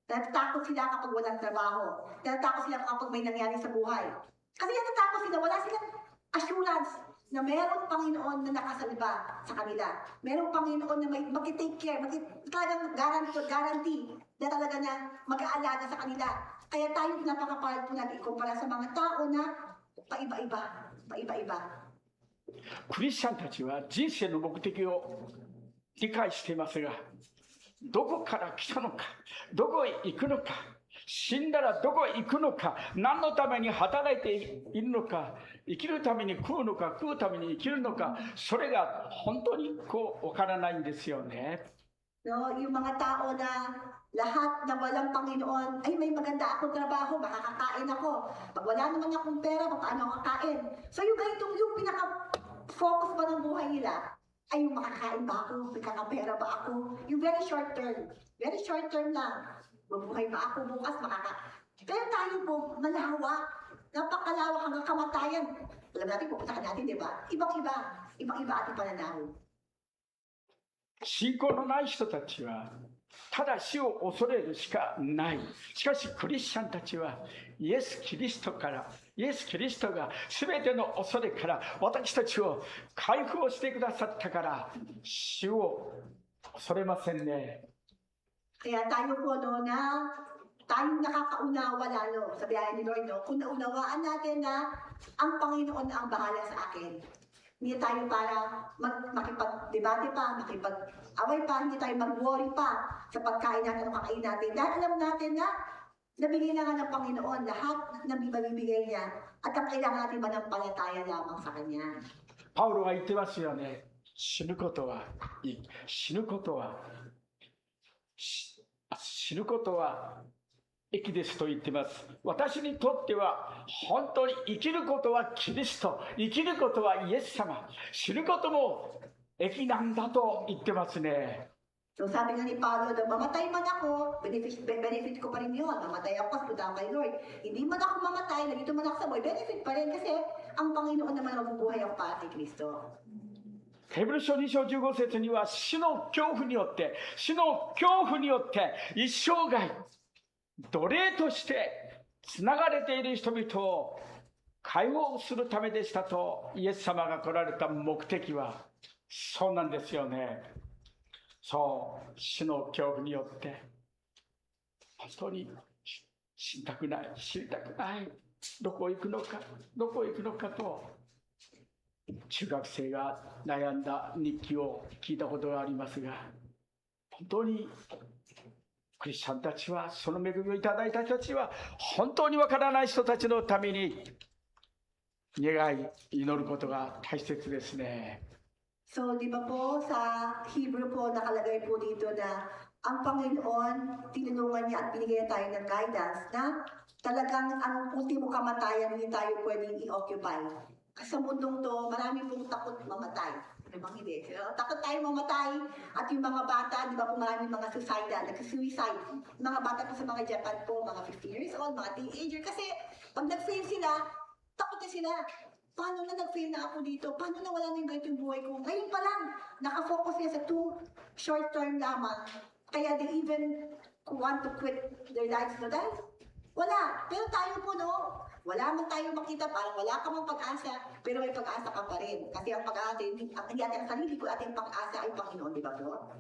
Natatakot sila kapag walang trabaho. Natatakot sila kapag may nangyari sa buhay. Kasi natatakot sila, wala silang assurance na mayroong Panginoon na nakasalba sa kanila. Mayroong Panginoon na may mag-take care, talagang guarantee na talaga na mag-aalaga sa kanila. Kaya tayo napakapahal po natin ikumpara sa mga tao na paiba-iba. クリスチャンたちは人生の目的を理解していますが、どこから来たのか、どこへ行くのか、死んだらどこへ行くのか、何のために働いているのか、生きるために食うのか、食うために生きるのか、それが本当にわからないんですよね。 No, yung mga tao na lahat na walang Panginoon, ay may maganda akong trabaho, makakakain ako. Pag wala naman akong pera, paano ako kakain? So yung ganitong yung pinaka-focus ba ng buhay nila, ay yung makakain ba ako, may kakapera ba ako? Yung very short term lang. Mabuhay ba ako bukas, Kaya tayo po, malawak, napakalawak hanggang kamatayan. Alam natin, pupunta ka natin, di ba? Ibang-iba ating pananaw. 信仰のない人たちはただ死を恐れるしかない。しかしクリスチャンたちはイエス・キリストが全ての恐れから私たちを解放してくださったから死を恐れませんね。 Kaya tayo po na tayong nakakaunawa lalo sa biyaya ni Lord, no? Kung naunawaan natin na ang Panginoon na ang bahala sa akin. Hindi tayo para makipag-debate pa, makipag-away pa, hindi tayo mag-worry pa sa pagkain natin o kakain natin. Dahil alam natin na Nabigay na nga ng Panginoon lahat ng mabibigay niya at ang kailangan natin manampalataya lamang sa Kanya. パウロが言ってますよね。死ぬことはいい。死ぬことは益ですと言ってます。私にとっては本当に生きることはキリスト、生きることはイエス様、死ぬことも益なんだと言ってますね。So sabi nga ni Paulo, mamatay man ako, benefit ko pa rin yun. Mamatay ako, punta kay Lord. Hindi man ako mamatay, nandito man ako sa buhay, benefit pa rin kasi ang Panginoon naman mabubuhay ang pati Kristo. ヘブル書2章15節には死の恐怖によって一生涯奴隷としてつながれている人々を解放するためでしたとイエス様が来られた目的はそうなんですよね。そう死の恐怖によって本当に死にたくないどこ行くのかと中学生が悩んだ日記を聞いたことがありますが、本当にクリスチャンたちは、その恵みをいただいた人たちは本当にわからない人たちのために願い祈ることが大切ですね。 So, di ba po, sa Hebrew po, nakalagay po dito na ang Panginoon, tinulungan niya at binigyan tayo ng guidance na talagang ang ultimo kamatayan hindi tayo pwedeng i-occupy. Kasi sa mundong to, marami pong takot mamatay. Ano bang hindi? Takot tayo mamatay at yung mga bata, di ba po marami mga nag-suicide. Mga bata po sa mga Japan po, mga 15 years old, mga teenager. Kasi pag nag-fail sila, takot na sila. Paano na nag-fail na ako dito? Paano na wala na yung ganito yung buhay ko? Ngayon pa lang, nakafocus sila sa 2 short term lamang. Kaya they even want to quit their lives na dahil wala. Pero tayo po, no? Wala man tayo makita, parang wala ka mang pag-asa, pero may pag-asa ka pa rin. Kasi ang pag-asa, hindi ating sarili ko, ating pag-asa ay Panginoon, di ba po?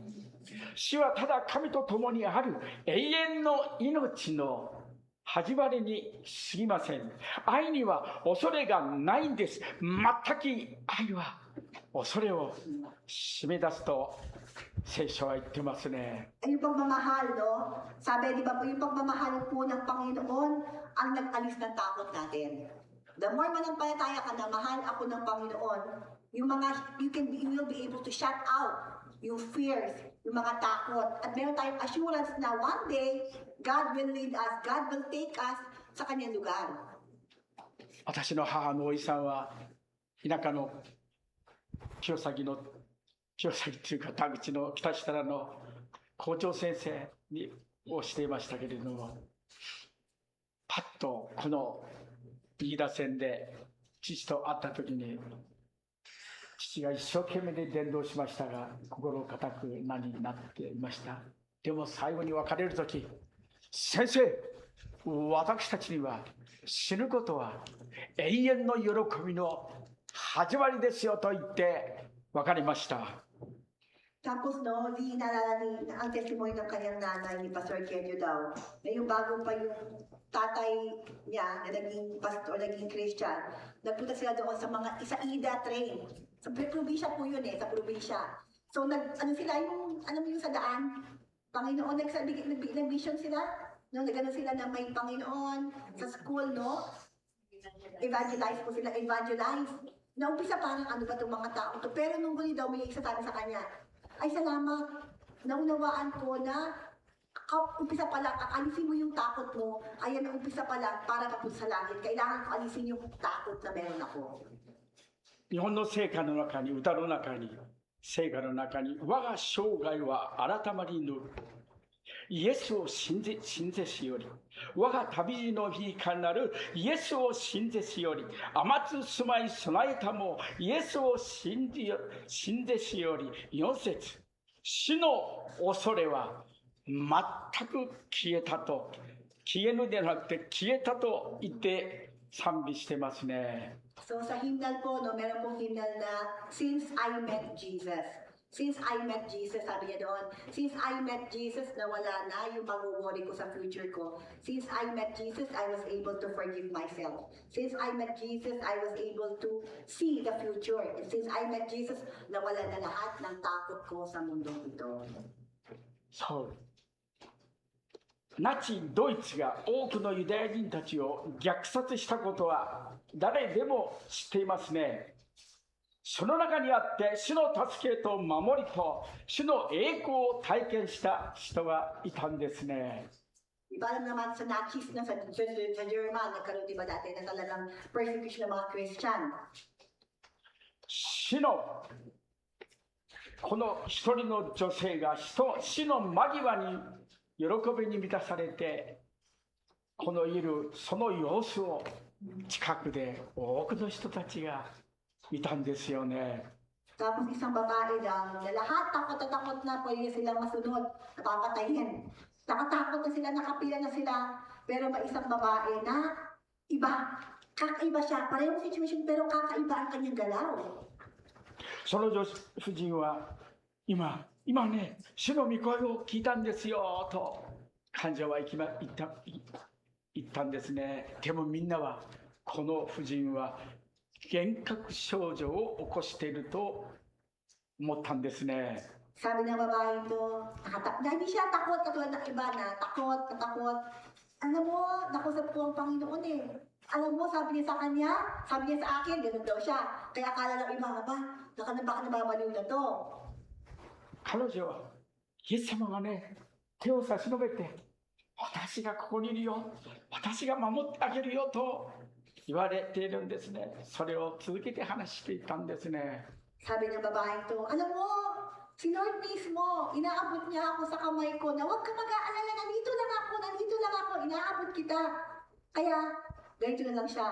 死はただ神と共にある永遠の命の始まりに過ぎません。愛には恐れがないんです。全く愛は恐れを締め出すと聖書は言ってますね。Yung pagmamahal, no? Sabi, di ba po, yung pagmamahal po ng Panginoon ang nag-alis ng takot natin. The more manampalataya ka na mahal ako ng Panginoon, yung mga, you will be able to shut out yung fears, yung mga takot. At meron tayong assurance na one day, God will lead us, God will take us sa kanyang lugar. 私の母のおいさんは田舎の清崎っていうか田口の北設楽の校長先生をしていましたけれども、パッとこの飯田線で父と会った時に父が一生懸命で伝道しましたが心固く何になっていました。でも最後に別れる時、先生、私たちには死ぬことは永遠の喜びの始まりですよと言って別れました。 Tapos no, di naalala ang testimony ng kanyang nanay ni Pastor Kenyo daw, na yung bago pa yung tatay niya na naging pastor, naging Christian, nagpunta sila doon sa mga Isaida train. Sa probinsya po yun sa probinsya. So ano sila yung, alam mo yung sa daan, Panginoon, nag-vision sila, no, nagano sila na may Panginoon sa school, no? Evangelize po sila, evangelize. Naumpisa parang ano ba itong mga tao to, pero nung huli daw may isa sa kanya, ay salamat, naunawaan ko na umpisa pa lang, alisin mo yung takot mo, ayan ang umpisa pa lang para papunta sa langit. Kailangan ko alisin yung takot na meron ako. 日本の聖歌の中に、歌の中に、聖歌の中に、我が生涯は改まりぬ。イエスを信ぜしより、我が旅の日かなるイエスを信ぜしより、天津住まい備えたもイエスを信ぜしより、4節、死の恐れは全く消えたと、消えぬではなくて消えたと言って賛美してますね。So sa hymnal po, no, meron pong hymnal na Since I Met Jesus. Since I met Jesus, sabi niya doon, since I met Jesus, nawala na yung pag-worry ko sa future ko. Since I met Jesus, I was able to forgive myself. Since I met Jesus, I was able to see the future. And since I met Jesus, nawala na lahat ng takot ko sa mundong ito. そう。ナチドイツが多くのユダヤ人たちを虐殺したことは誰でも知っていますね。その中にあって主の助けと守りと主の栄光を体験した人がいたんですね。Iba alam naman sa Nazis na sa German, nagkaroon diba dati na talagang persecution ng mga Christian. 死のこの一人の女性が死の間際に喜びに満たされて、このいるその様子を近くで多くの人たちが見たんですよね。 Tapos isang babae daw, na lahat takot na pwede silang masunod, napapatayin. Nakatakot na sila, nakapila na sila. Pero may isang babae na iba, kakaiba siya. Parehong situation pero kakaiba ang kanyang galaw. その女婦人は今ね、主の御声を聞いたんですよと患者は言ったんですね。でもみんなはこの婦人は幻覚症状を起こしていると思ったんですね。 Sabi ng babae ito, hindi siya takot katulad ng iba na takot. Alam mo, nakusap ko ang Panginoon eh. Alam mo, sabi niya sa kanya, sabi niya sa akin, ganun daw siya. Kaya akala ng iba, baka nababaliw na to. 彼女はイエス様がね、手を差し伸べて、私がここにいるよ、私が守ってあげるよと言われているんですね。それを続けて話していたんですね。 Sabi ng babae ito, alam mo, si Lord mismo, inaabot niya ako sa kamay ko na huwag ka mag-aalala, nandito lang ako, inaabot kita. Kaya, ganito na lang siya.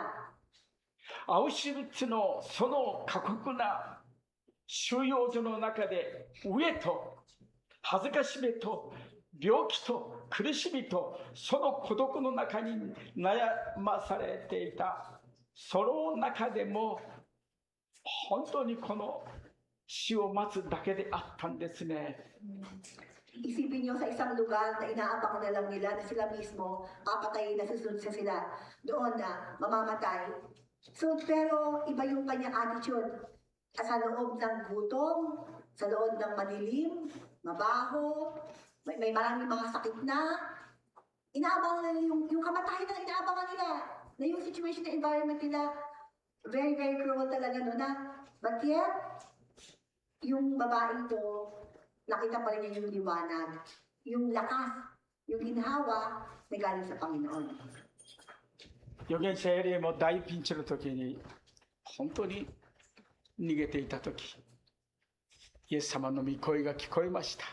アウシュビッツのその過酷な収容所の中で飢えと恥ずかしめと病気と苦しみとその孤独の中に悩まされていた。その中でも本当にこの死を待つだけであったんですね。 Isipin niyo sa isang lugar na inaabangan na lang nila na sila mismo papatayin na susunod sa sila doon na mamamatay. So, pero iba yung kanyang attitude. Sa loob ng gutom, sa loob ng madilim, mabaho, may maraming mga sakit na. Inaabangan nila yung kamatayan na inaabangan nila. Na yung situation na environment nila, very, very cruel talaga no na. But yet, yung babae ito, nakita pa rin niya yung liwanag, yung lakas, yung ginhawa na galing sa Panginoon. 預言者エリエも大ピンチの時に本当に逃げていた時、イエス様の御声が聞こえました。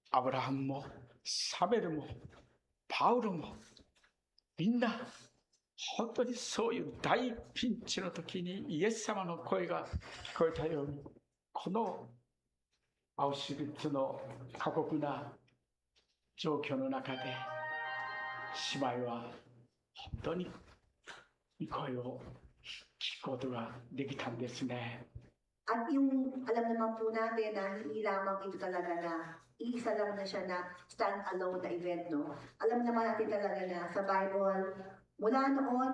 アブラハムもサメルもパウロもみんな本当にそういう大ピンチの時にイエス様の声が聞こえたように、このアウシュビッツの過酷な状況の中で姉妹は本当に御声を聞くことができたんですね。 At yung alam naman po natin na hindi lamang ito talaga na iisa lang na siya na stand-alone na event, no? Alam naman natin talaga na sa Bible, mula noon,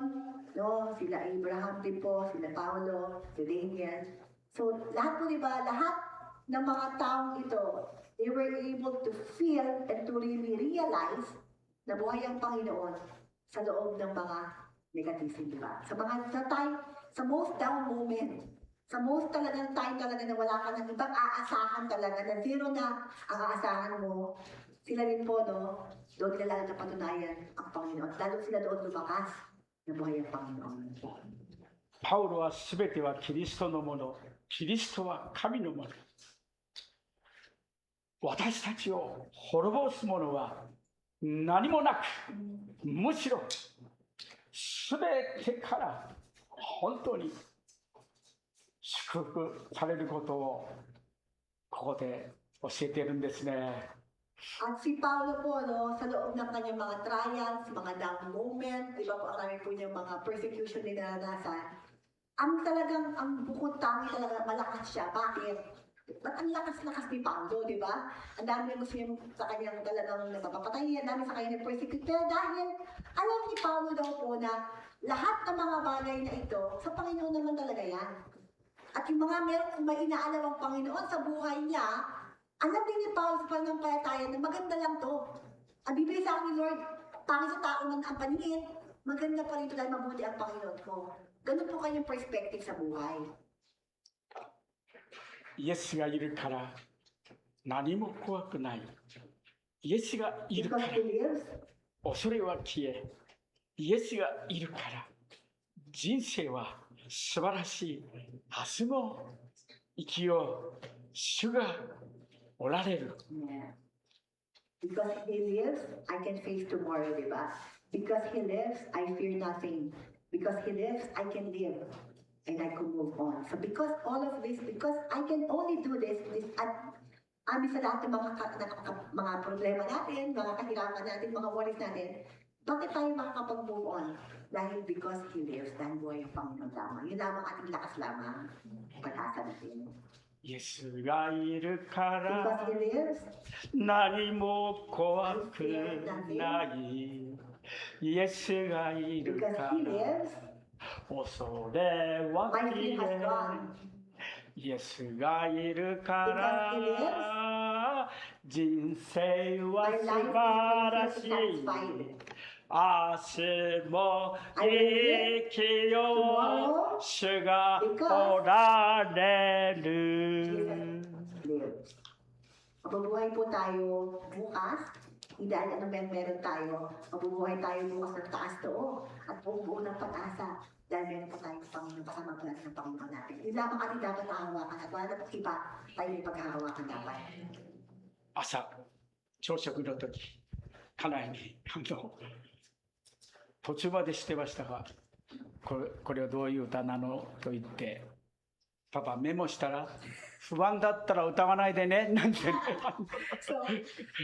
no, sila Abraham din po, sila Paulo, si Daniel. So, lahat po, di ba, lahat ng mga taong ito, they were able to feel and to really realize na buhay ang Panginoon sa loob ng mga negative, di ba? Sa most down moment, sa most talagang time talaga na wala ka ng ibang aasahan talaga, na zero na ang aasahan mo, sila rin po, no, doon nila lang napatunayan ang Panginoon. Lalo sila doon lumakas na buhay ang Panginoon. パウロはすべてはキリストのもの、キリストは神のもの。私たちを滅ぼすものは何もなく、むしろすべてから本当に祝福されることをここで教えているんですね。 At si Paulo po, no, sa loob ng kanyang mga trials, mga down moment, di ba po, ang dami po niyang mga persecution na naranasan, ang bukod tangi talaga, malakas siya. Bakit? Ba't ang lakas-lakas ni Paulo, di ba? Ang dami na gusto niya sa kanyang talagang napapatay, ang dami sa kanyang persecute. Pero dahil alam ni Paulo daw po na lahat ng mga bagay na ito, sa Panginoon naman talaga yan. At yung mga merong may inaalam ang Panginoon sa buhay niya, alam din ni Paulo sa pananampalataya na maganda lang to. Ang bibigay sa akin ni Lord, pangit sa tao man ang paningin, maganda pa rin dahil mabuti ang Panginoon ko. Ganun po kanyang perspective sa buhay. イエスがいるから何も怖くない。イエスがいるか Because ら He lives, 恐れは消え、イエスがいるから人生は素晴らしい。明日も生きよう。主がおられる。 yeah. Because He lives, I can face tomorrow, di ba? Because He lives, I fear nothing. Because He lives, I can live. And I can move on. So because all of this, because I can only do this at amin sa lahat ng mga problema natin, mga kahirapan natin, mga worries natin, bakit tayo makakapag-move on? Dahil because He lives, dahil buhay ang Panginoon lamang. Yun lamang ating lakas lamang. Pag-asa natin. イエスがいるか Because ら He lives, 何も怖くない。イエスがいる because か He ら lives, 恐れは my 消 fear has え。 gone. イエスがいるから人生は My 素 life 晴ら is し completely い。 satisfied. 明日も生きよう。主がおられる。 Lives. Mabubuhay po tayo bukas, hindi dahil ano meron tayo. Mabubuhay tayo bukas ng taas to at buo ng pag-asa dahil meron po tayong Panginoon kasama po natin ng Panginoon natin. Yun lamang ating dapat nahawakan at wala na po iba tayo may paghahawakan dapat. 朝朝食の時家内に途中までしてましたがこれはどういう歌なのと言ってパパメモしたら不安だったら歌わないでねなんて So,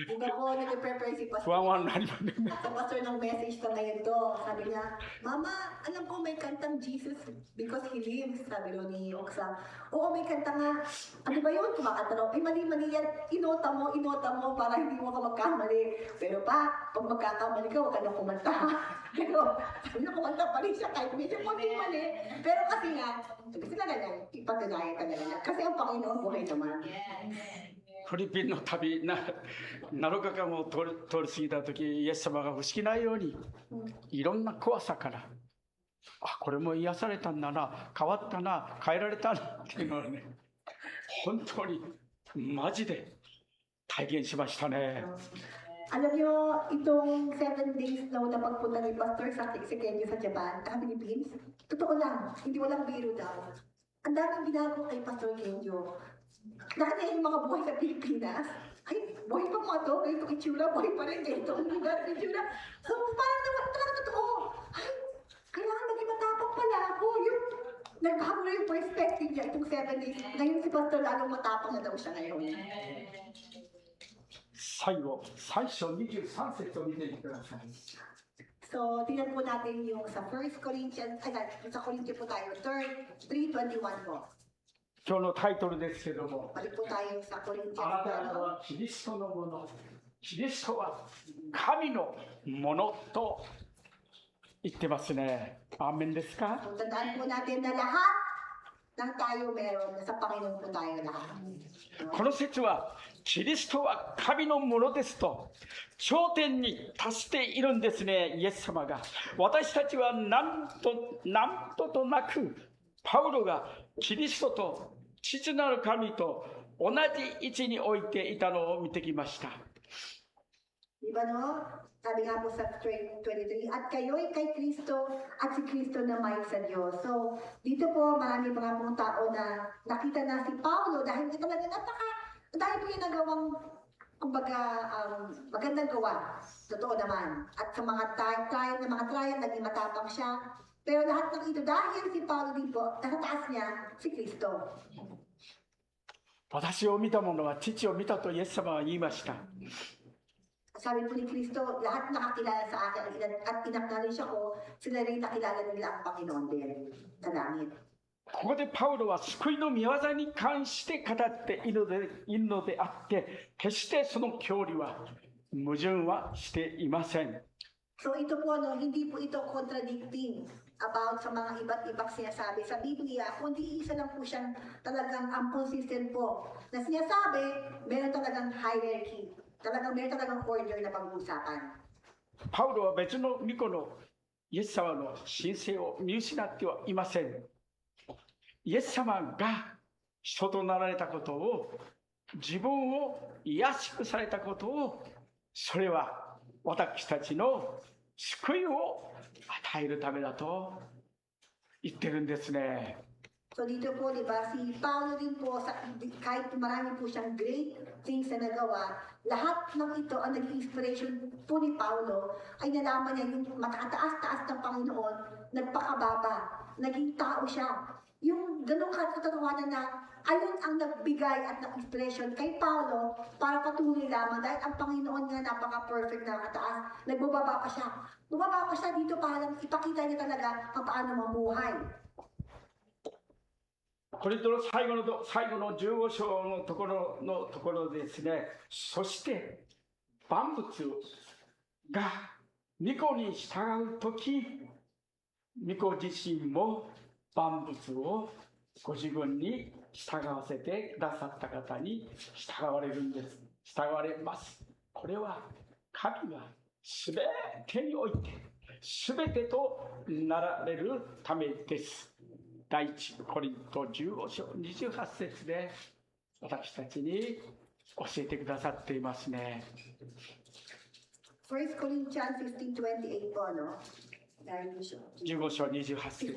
kung ako nag-prepare si 不 Pastor, 安はなりません sa Pastor ng message na ngayon to, sabi niya, Mama, alam ko may kantang Jesus because He lives, sabi ko ni Oksa. Oo, may kanta nga. Ano ba yun? Kumakanta raw. Mali-mali yan. Inota mo para hindi mo ka magkamali. Pero pa, pag magkakamali ka, huwag ka na kumanta. Pero, sabi na kumanta pa rin siya kahit medyo mali. Pero kasi nga, sabi sila ganyan, ipagdadaya ka na ganyan. Kasi ang Panginoon buhay naman. フィリピンの旅7日間も通り過ぎた時イエス様が不思議なようにいろんな怖さからこれも癒されたんだな変わったな変えられたなっていうのをね本当にマジで体現しましたね。 Alam nyo, itong 7 days na una pagpunta ni Pastor sa Kenyo sa Japan, sa Philippines, totoo lang, hindi walang biro daw. Ang daming binago kay Pastor Kenyo. Dahil niya yung mga buhay sa Pilipinas, ay, buhay pa mga to, ganito itsura, buhay pa rin ganito, ang lugar, itsura. So, parang naman talaga totoo. Ay, kailangan maging matapang pala ako. Yung, nagbago na yung perspective niya itong 7 days. Ngayon si Pastor lalong matapang na daw siya ngayon. 最初23節を見てみてください。 So, tingnan po natin yung sa 1 Corinthians, sa Corinthians po tayo, 3:21 po. 今日のタイトルですけども Balik po tayo sa あ Corinthians なた方はキリストのものキリストは神のものと言ってますね。アーメンですか？ So, tandaan po natin na lahat ng tayo meron, nasa Panginoon po tayo lahat. この説はキリストは神のものですと頂点に達しているんですね。イエス様が私たちはなんとなくパウロがキリストと父なる神と同じ位置に置いていたのを見てきました。 Diba no? Sabi nga po sa 23, at kayo'y kay Kristo at si Kristo na may sa Diyos. So, dito po marami mga pong tao na nakita na si Paulo dahil ito talaga dahil po yung nagawang kumbaga magandang gawa. Totoo naman. At sa mga trial, naging matapang siya. Pero lahat ng ito dahil si Paulo din po, nasa taas niya si Kristo. 私を見た者は父を見たとイエス様は言いました。 Sabi po ni Kristo, lahat nakakilala sa akin at inacknowledge ako, sila rin nakilala nila ang Panginoon din sa langit. ここでパウロは救いの御業に関して語っているのであって決してその教理は矛盾はしていません。 So ito po, hindi po ito contradicting about sa mga iba't ibang sinasabi sa Biblia, kundi isa lang po siyang talagang consistent po na sinasabi, meron talagang hierarchy. Talagang may talagang order na pag-uusapan. パウロは別の御子のイエス様の神聖を見失ってはいません。イエス様が人となられたことを、自分を癒しくされたことを、それは私たちの救いを与えるためだと言ってるんですね。So dito po, di ba, si Paulo din po, kahit marami po siyang great things na nagawa, lahat ng ito, ang naging inspiration po ni Paulo, ay nalaman niya yung matataas-taas ng Panginoon, nagpakababa, naging tao siya. Yung ganong katatawanan na ayun ang nagbigay at nag-inspiration kay Paulo para patuloy lamang dahil ang Panginoon nga napaka-perfect na kataas, nagbababa pa siya. Bumaba pa siya dito para ipakita niya talaga paano mamuhay. コリントの最後の15章のところですね、そして万物が御子に従うとき、御子自身も万物をご自分に従わせてくださった方に従われるんです。従われます。これは神がすべてにおいて、すべてとなられるためです。第一コリント15章28節で私たちに教えてくださっていますね。1 Corinthians 15:28 po, no? 15章28節。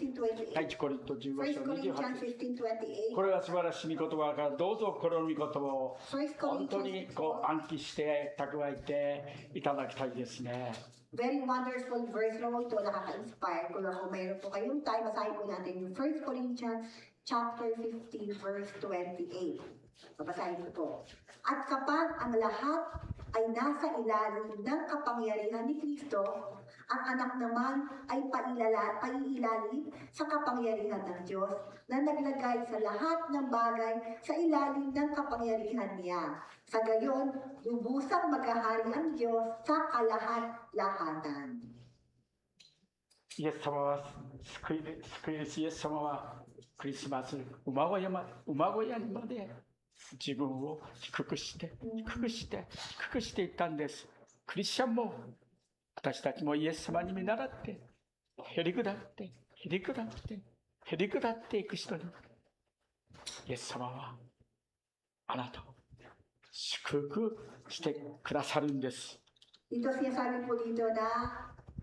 第一コリント15章28節。これは素晴らしい御言葉から、どうぞこの御言葉を本当に暗記して蓄えていただきたいですね。Very wonderful verse naman ito, nakaka-inspire. Kung mayroon po kayong time, masahin po natin yung 1 Corinthians chapter 15, verse 28. Babasahin ko po. At kapag ang lahat ay nasa ilalim ng kapangyarihan ni Kristo, ang anak naman ay paiilalim sa kapangyarihan ng Diyos na naglagay sa lahat ng bagay sa ilalim ng kapangyarihan niya. Sa gayon, lubusang maghahari ang Diyos sa kalahat-lahatan. イエス様は救い主イエス様はクリスマス馬小屋にまで自分を低くしていったんです。クリスチャンも私たちもイエス様に見習ってへりくだっていく人に、イエス様はあなたを祝福してくださるんです。 Dito sinasabi po dito na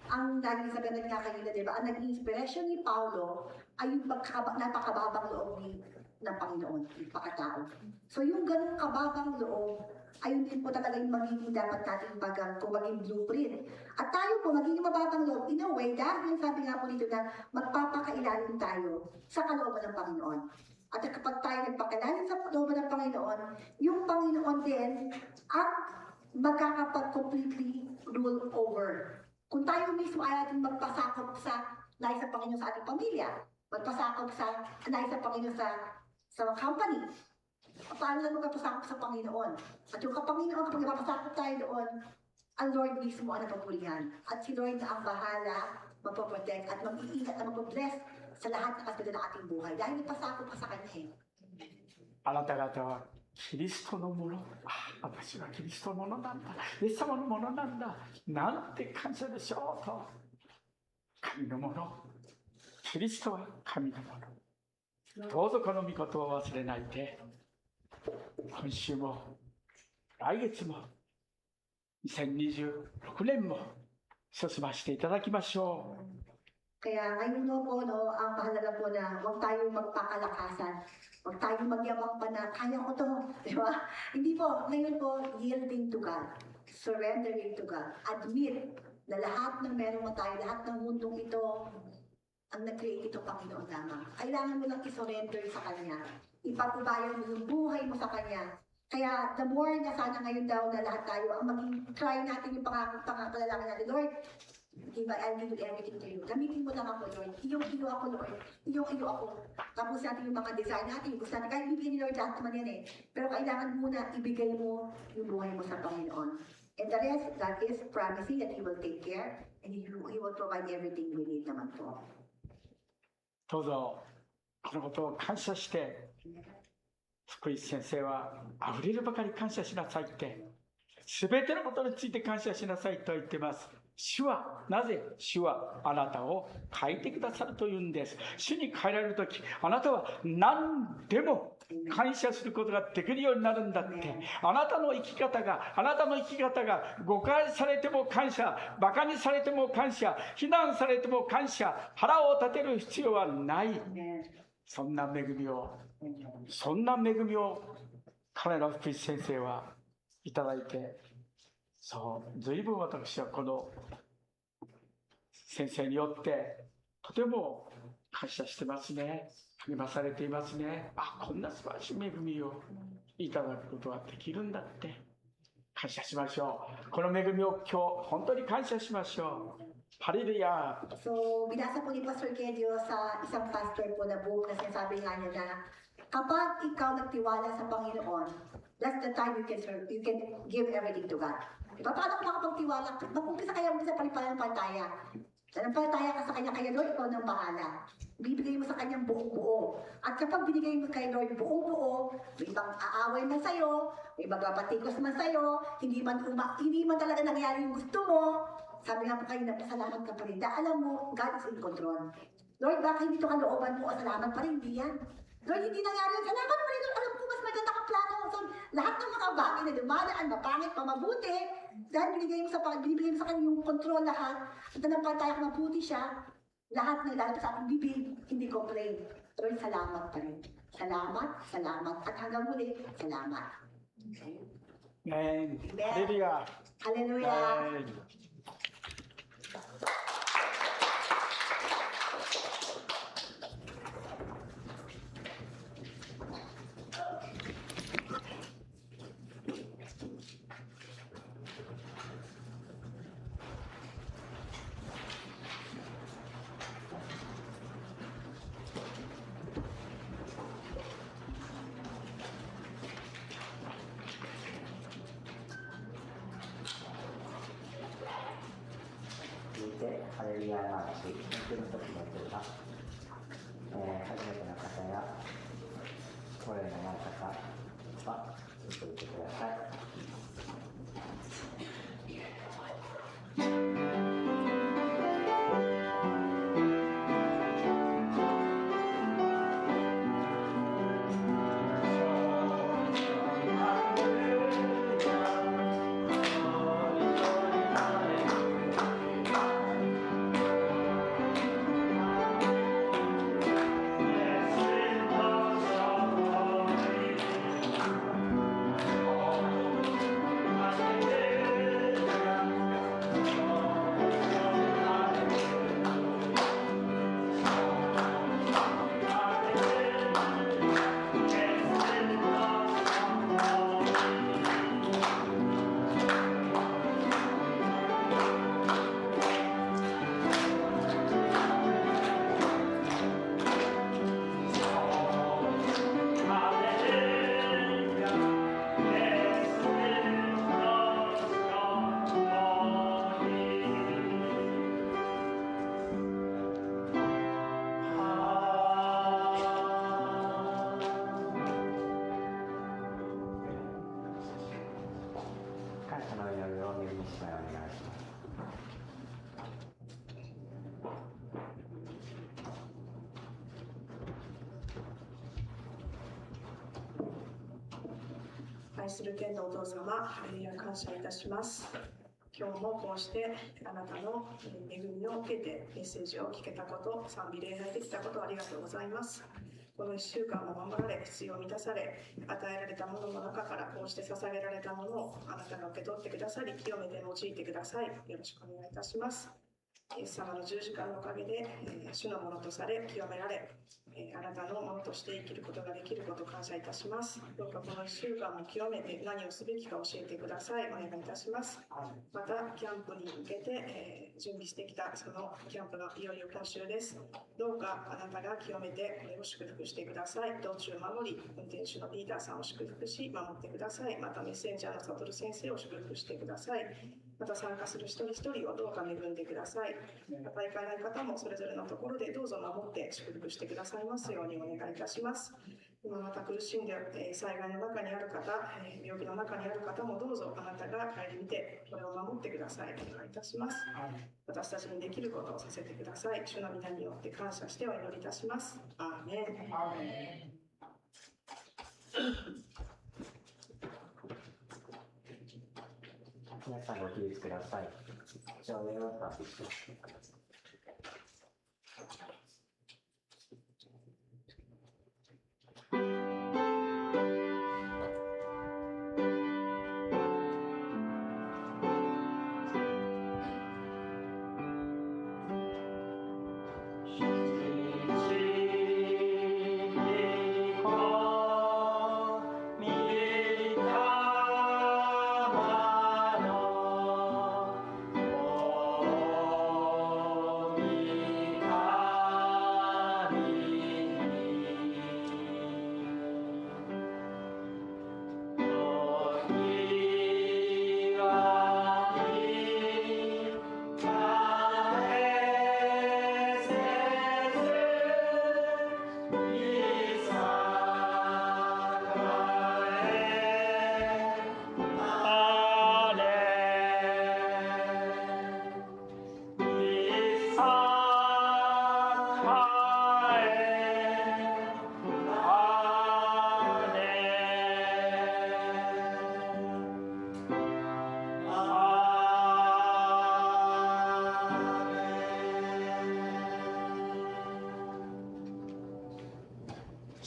ang naging sabi natin nga kanina, di ba? Ang naging inspiration ni Paulo ay yung napakababang loob ng Panginoon, yung pagkatao. So yung ganung kababang loob, ayun din po talaga yung magiging dapat natin kung maging blueprint. At tayo po magiging mababang loob in a way dahil sabi nga po dito na magpapakailalim tayo sa kalooban ng Panginoon. At kapag tayo nagpakailalim sa kalooban ng Panginoon, yung Panginoon din ang magkakapag-completely rule over. Kung tayo mismo ay natin magpasakop sa nais sa Panginoon sa ating pamilya, magpasakop sa nais sa Panginoon sa company, paano na magpapasakop sa Panginoon? At yung Panginoon, kapag napapasakop tayo doon, ang Lord mismo ang napapulihan. At si Lord na ang bahala, magpaprotect at mag-iingat at mag-bless sa lahat ng aspect ng ating buhay. Dahil napasakop pa sa Kanya. あなた方はキリストのもの、私はキリストのものなんだ、イエス様のものなんだ、なんて感謝でしょうと。神のもの、キリストは神のもの。どうぞこの御言葉を忘れないで、今週も来月も2026年も進ませていただきましょう。 Kaya ngayon po, ang mahalaga po na huwag tayong magpakalakasan. Huwag tayong magyabang pa na kaya ko to. Di ba? Hindi po. Ngayon po, yielding to God. Surrendering to God. Admit na lahat ng meron mo tayo, lahat ng mundong ito, ang nag-create ito Panginoon lamang. Kailangan mo lang i-surrender sa Kanya. Ipag-ubayan mo yung buhay mo sa Kanya. Kaya the more na sana ngayon daw na lahat tayo, ang maging try natin yung pangalalaki natin, Lord, I'll give everything to you. Gamitin mo lang ako, Lord. Iyong-iyo ako, Lord. Iyong-iyo ako. Tapos natin yung mga design natin, gusto natin, kahit bibigyan ni Lord lahat naman yan eh. Pero kailangan muna ibigay mo yung buhay mo sa Panginoon. And the rest, God is promising that He will take care and He will provide everything we need naman po. どうぞこのことを感謝して、福井先生はあふれるばかり感謝しなさいってすべてのことについて感謝しなさいと言ってます。なぜ主はあなたを変えてくださるというんです。主に変えられるとき、あなたは何でも感謝することができるようになるんだって。あなたの生き方が誤解されても感謝、馬鹿にされても感謝、非難されても感謝、腹を立てる必要はない。そんな恵みを彼ら福祉先生はいただいて、随分私はこの先生によってとても感謝してますね。励まされていますね。こんな素晴らしい恵みをいただくことができるんだって感謝しましょう。この恵みを今日本当に感謝しましょう。ハレルヤ。So, binasa po ni Pastor Kedio sa isang pastor po na book na sinasabi nga niya na kapag ikaw nagtiwala sa Panginoon, that's the time you can give everything to God. Diba? Paano ka makapagtiwala? Mag-umpisa sa palipalataya. Nanampalataya ka sa Kanya, kaya Lord, ikaw nang bahala. Bibigay mo sa Kanyang buong-buo. At kapag binigay mo kay Lord buong-buo, may ibang aaway man sa'yo, may magpapatikos man sa'yo, hindi man talaga nangyari yung gusto mo, sabi nga po kayo, napasalamat ka pa rin. Alam mo, God is in control. Lord, baka hindi ito kalooban mo, salamat pa rin, hindi yan. Lord, hindi nangyari yun. Salamat pa rin, Lord. Alam ko, mas maganda kang plano. So, lahat ng mga bagay na dumadaan, mapangit, mabuti, dahil binibigay mo sa kanya yung control lahat, at nanampalataya kung mabuti siya, lahat ng lalabas sa ating bibig, hindi complain. Lord, salamat pa rin. Salamat. At hanggang muli, salamat. Amen. Amen. Hallelujah. Hallelujah. Amen.ハレルヤマーチ、本当の時にやっております。初めての方や声のない方は続けてください。愛する天のお父様、ハレルヤ感謝いたします。今日もこうしてあなたの恵みを受けてメッセージを聞けたこと、賛美礼拝できたことありがとうございます。この1週間も守られ、必要を満たされ、与えられたものの中からこうして捧げられたものをあなたが受け取ってくださり、清めて用いてください。よろしくお願いいたします。イエス様の十字架のおかげで、主のものとされ、清められ、あなたのものとして生きることができることを感謝いたします。どうかこの1週間も清めて何をすべきか教えてください。お願いいたします。また、キャンプに向けて、準備してきたそのキャンプがいよいよ今週です。どうかあなたが清めてこれを祝福してください。道中守り、運転手のピーターさんを祝福し、守ってください。またメッセンジャーの悟先生を祝福してください。また参加する一人一人をどうか恵んでください。また行かない方もそれぞれのところでどうぞ守って祝福してくださいますようにお願いいたします。今また苦しんで、災害の中にある方、病気の中にある方もどうぞあなたが顧みてこれを守ってください。お願いいたします。私たちにできることをさせてください。主の皆によって感謝してお祈りいたします。アーメン。皆さんご起立ください。上映をスタートします。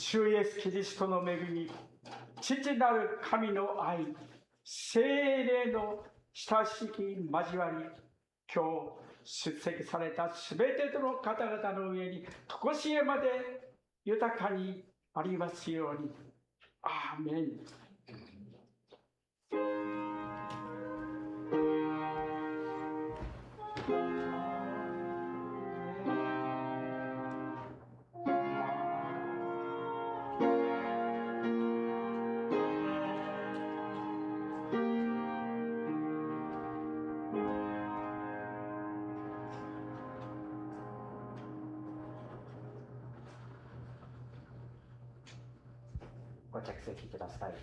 主イエス・キリストの恵み、父なる神の愛、聖霊の親しき交わり、今日出席されたすべての方々の上に、とこしえまで豊かにありますように。アーメン。ご着席ください。